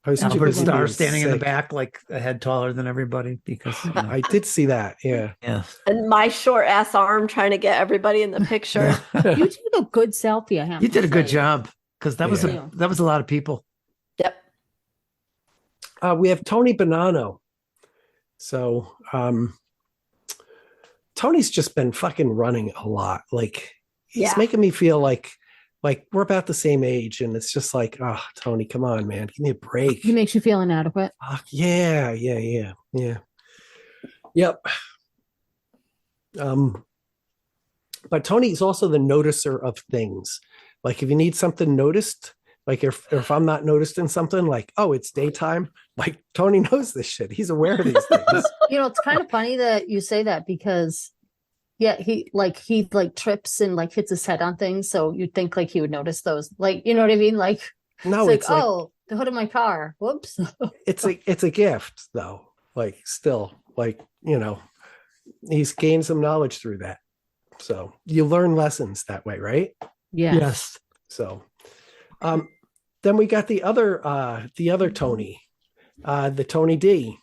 I was too Albert busy Starr being standing in the sick. back, like a head taller than everybody, because I did see that. Yeah. yeah. And my short ass arm trying to get everybody in the picture. You took a good selfie. I have You to did a good say. job because that was Yeah. that was a lot of people. Yep. We have Tony Bonanno. So Tony's just been fucking running a lot. Like he's Yeah. making me feel like we're about the same age, and it's just like, oh, Tony, come on, man, give me a break. He makes you feel inadequate. Fuck, yeah. Yep. But Tony's also the noticer of things. Like if you need something noticed, like if I'm not noticing something, like, oh, it's daytime, like Tony knows this shit. He's aware of these things. It's kind of funny that you say that because he trips and like hits his head on things. So you'd think like he would notice those. Like, you know what I mean? Like, No, it's like, oh, the hood of my car. Whoops. it's a gift though. Like still, like, he's gained some knowledge through that. So you learn lessons that way, right? Yeah. Yes. So then we got the other Tony, the Tony D.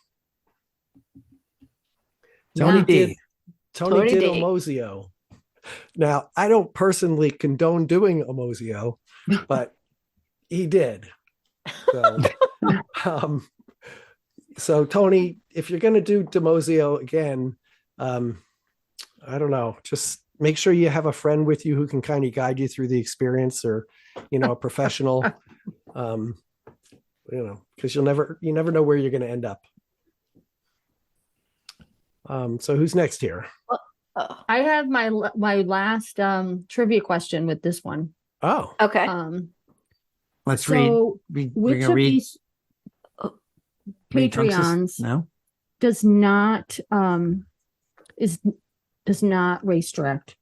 Tony D. Tony did D. Omozio. Now, I don't personally condone doing Omozio, but he did. So Tony, if you're going to do Demozio again, I don't know, just make sure you have a friend with you who can kind of guide you through the experience, or, a professional, because you never know where you're going to end up. So who's next here? Oh, I have my last trivia question with this one. Oh, Uh, okay. Let's So read. We're which gonna of read. these Patreons No. does not does not race direct,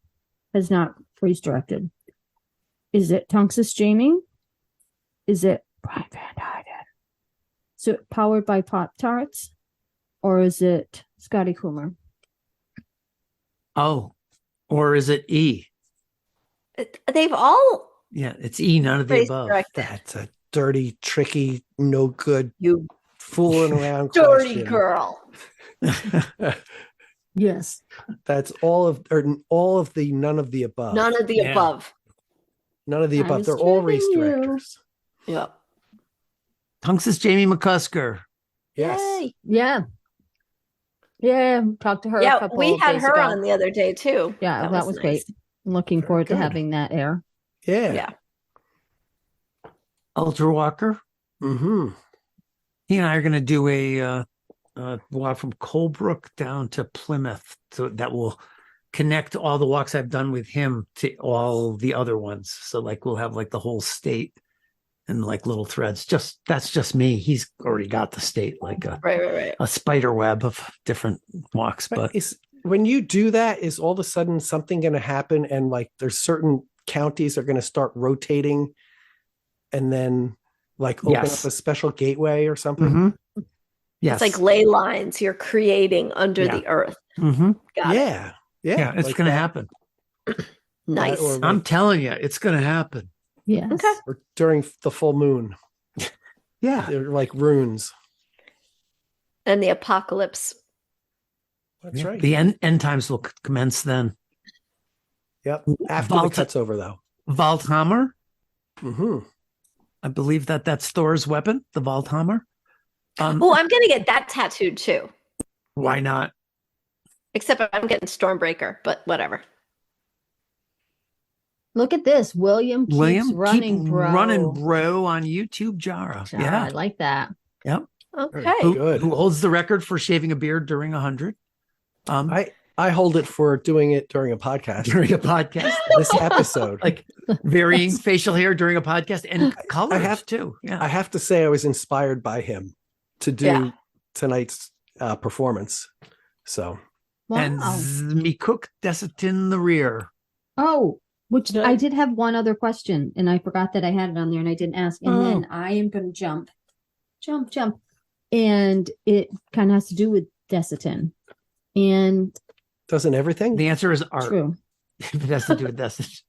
has not race directed. Is it Tunxus Jamie? Is it Brian Van Dyden? Is it powered by Pop Tarts? Or is it Scotty Coomer? Oh, or is it E? They've all Yeah, it's E, none of the race above. directed. That's a dirty, tricky, no good, You fooling around dirty question. girl. Yes. That's all of the none of the above. None of the Yeah. above. None of the I above. was They're all race kidding you. directors. Yep. Tunxus Jamie McCusker. Yes. Yay. Yeah. Yeah. Talked to her a Yeah, couple we of had days her ago. on the other day too. Yeah, that was nice. great. I'm looking Very forward to good. having that air. Yeah. Yeah. Ultra Walker. Mm-hmm. He and I are going to do a walk from Colebrook down to Plymouth. So that will connect all the walks I've done with him to all the other ones. So like we'll have like the whole state and like little threads. That's just me. He's already got the state like Right. a spider web of different walks. But When you do that, is all of a sudden something going to happen and like there's certain counties are going to start rotating and then like open Yes. up a special gateway or something? Mhm. Yes. It's like ley lines you're creating under Yeah. the earth. Mhm. Got it. Yeah. Yeah, it's like going to that. happen. Nice. Or, I'm like, telling you, it's going to happen. Yes. Okay. or during the full moon. Yeah. They're like runes. And the apocalypse. That's right. The end times will commence then. Yep. After the cuts over, though. Waldhammer, Mm-hmm. I believe that's Thor's weapon, the Waldhammer. Oh, I'm gonna get that tattooed too. Why not? Except I'm getting Stormbreaker, but whatever. Look at this. William keeps running, keep bro. running, bro, on YouTube, Jara. Jara, Yeah. I like that. Yep. Okay. Good. Who holds the record for shaving a beard during 100? I hold it for doing it during a podcast. During a podcast. This episode. Like varying facial hair during a podcast and colors too. Yeah. I have to say I was inspired by him to do tonight's performance. So Wow. And me cook Desitin the rear. Oh, which I did have one other question, and I forgot that I had it on there, and I didn't ask. And then I am going to jump, and it kind of has to do with Desitin. And doesn't everything? The answer is art. true. If it has to do with Desitin.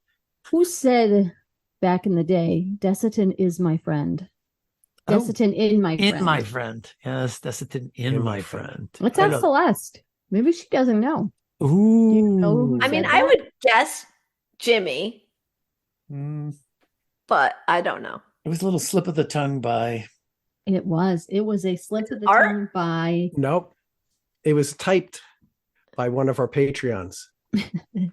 Who said back in the day, Desitin is my friend? Desitin in my friend. In my friend. Yes, Desitin in my friend. Let's ask Celeste. Maybe she doesn't know. Ooh. Do you know who I mean, said I that? would guess Jimmy, Mm, but I don't know. it was a little slip of the tongue by. It was a slip of the Art? tongue by, Nope. It was typed by one of our Patreons.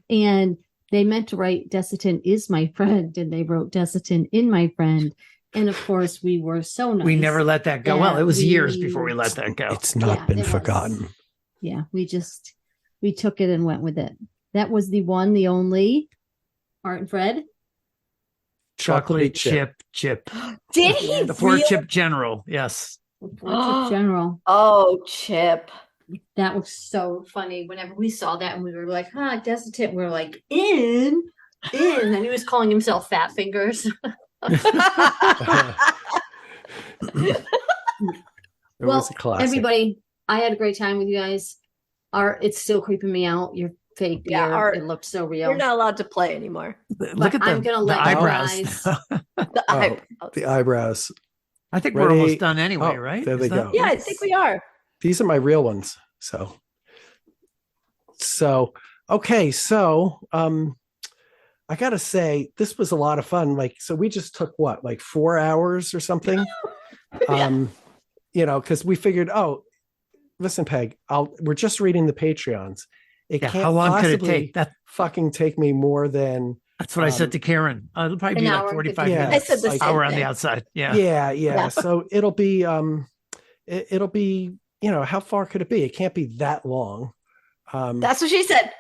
and they meant to write Desitin is my friend, and they wrote Desitin in my friend. And of course, we were so nice. We never let that go. Well, it was that years we- before we let that go. It's not Yeah, been it was. forgotten. Yeah, we took it and went with it. That was the one, the only. Art and Fred. Chocolate chip. Did he The four really? chip general. Yes. General. Oh, Chip. That was so funny. Whenever we saw that and we were like, Desitin, we were like, in. And he was calling himself Fat Fingers. It was a classic. Everybody, I had a great time with you guys. Art, it's still creeping me out. Your fake Yeah, beard, Art, it looked so real. You're not allowed to play anymore. Look at I'm gonna the let you eyebrows. guys- The eyebrows. I think we're Ready? almost done anyway, Oh, right? there they Is that- go. Yeah, I think we are. These are my real ones. So okay. So I gotta say, this was a lot of fun. Like, so we just took what, like 4 hours or something? Because we figured, listen, Peg, we're just reading the Patreons. It Yeah, can't how long could it possibly take? That fucking take me more than That's what I said to Karen. It'll probably An be hour like and 45 50 minutes. I said the Like, same hour on the thing. outside. Yeah. yeah. Yeah. So it'll be it'll be, how far could it be? It can't be that long. That's what she said.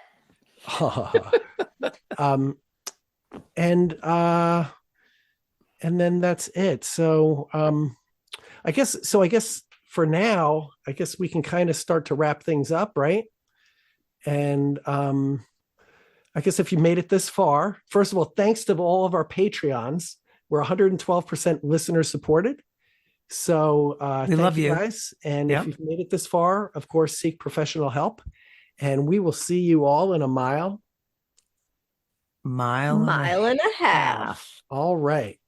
And then that's it. So I guess for now, I guess we can kind of start to wrap things up, right? And I guess if you made it this far, first of all, thanks to all of our Patreons. We're 112% listener supported. So We love thank you you guys. And Yep. if you've made it this far, of course, seek professional help. And we will see you all in a mile. Mile and a half. All right.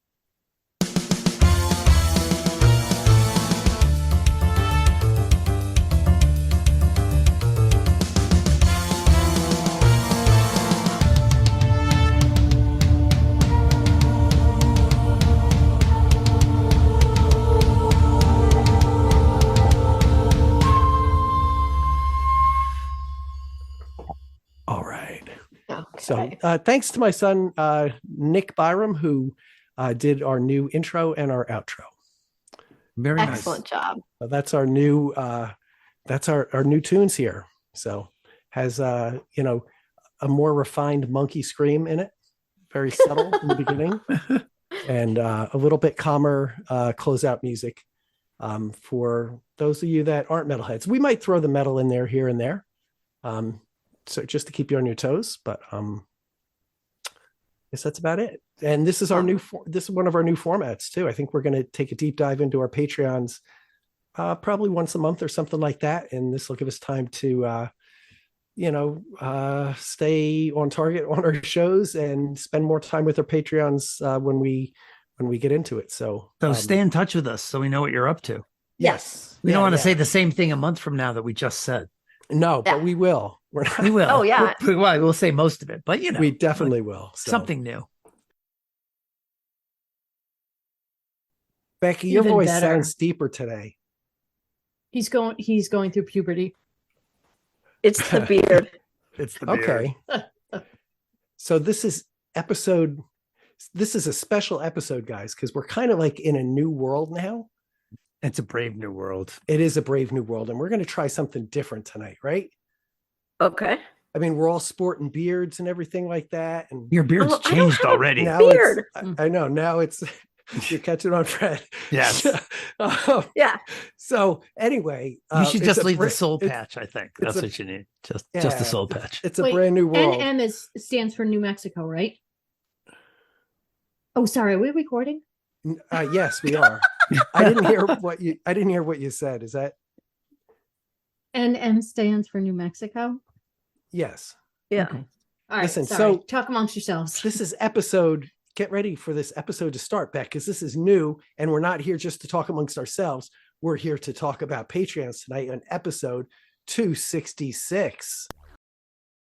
All right. Okay. So thanks to my son, Nick Byram, who did our new intro and our outro. Very nice. Excellent job. That's our new our new tunes here. So has a more refined monkey scream in it, very subtle in the beginning, and a little bit calmer closeout music for those of you that aren't metalheads. We might throw the metal in there here and there, so just to keep you on your toes. But I guess that's about it. And this is our this is one of our new formats too. I think we're going to take a deep dive into our Patreons probably once a month or something like that, and this will give us time to stay on target on our shows and spend more time with our Patreons when we get into it. So stay in touch with us so we know what you're up to. Yes, We don't want to say the same thing a month from now that we just said. No, but we will. We're not, We will. Oh, yeah. We'll say most of it, but we definitely will. So. Something new. Becky, your Even voice better. sounds deeper today. He's going through puberty. It's the beard. It's the beard. Okay. So this is a special episode, guys, because we're kind of like in a new world now. It's a brave new world. It is a brave new world, and we're going to try something different tonight, right? Okay. I mean, we're all sporting beards and everything like that. And Your beard's Oh, I don't changed have a already. now beard. I know. Now it's you're catching on, Fred. Yes. Yeah. So anyway, You should it's just a leave the bra- soul it's- patch, I think. it's That's a- what you need. Just yeah, the soul patch. It's a brand new world. NM stands for New Mexico, right? Oh, sorry. Are we recording? Yes, we are. I didn't hear what you said. Is that NM stands for New Mexico. yes? Yeah. Okay. All right. Listen, sorry. so- Talk amongst yourselves. This is episode. Get ready for this episode to start, Beck, because this is new, and we're not here just to talk amongst ourselves. We're here to talk about Patreons tonight on episode 266.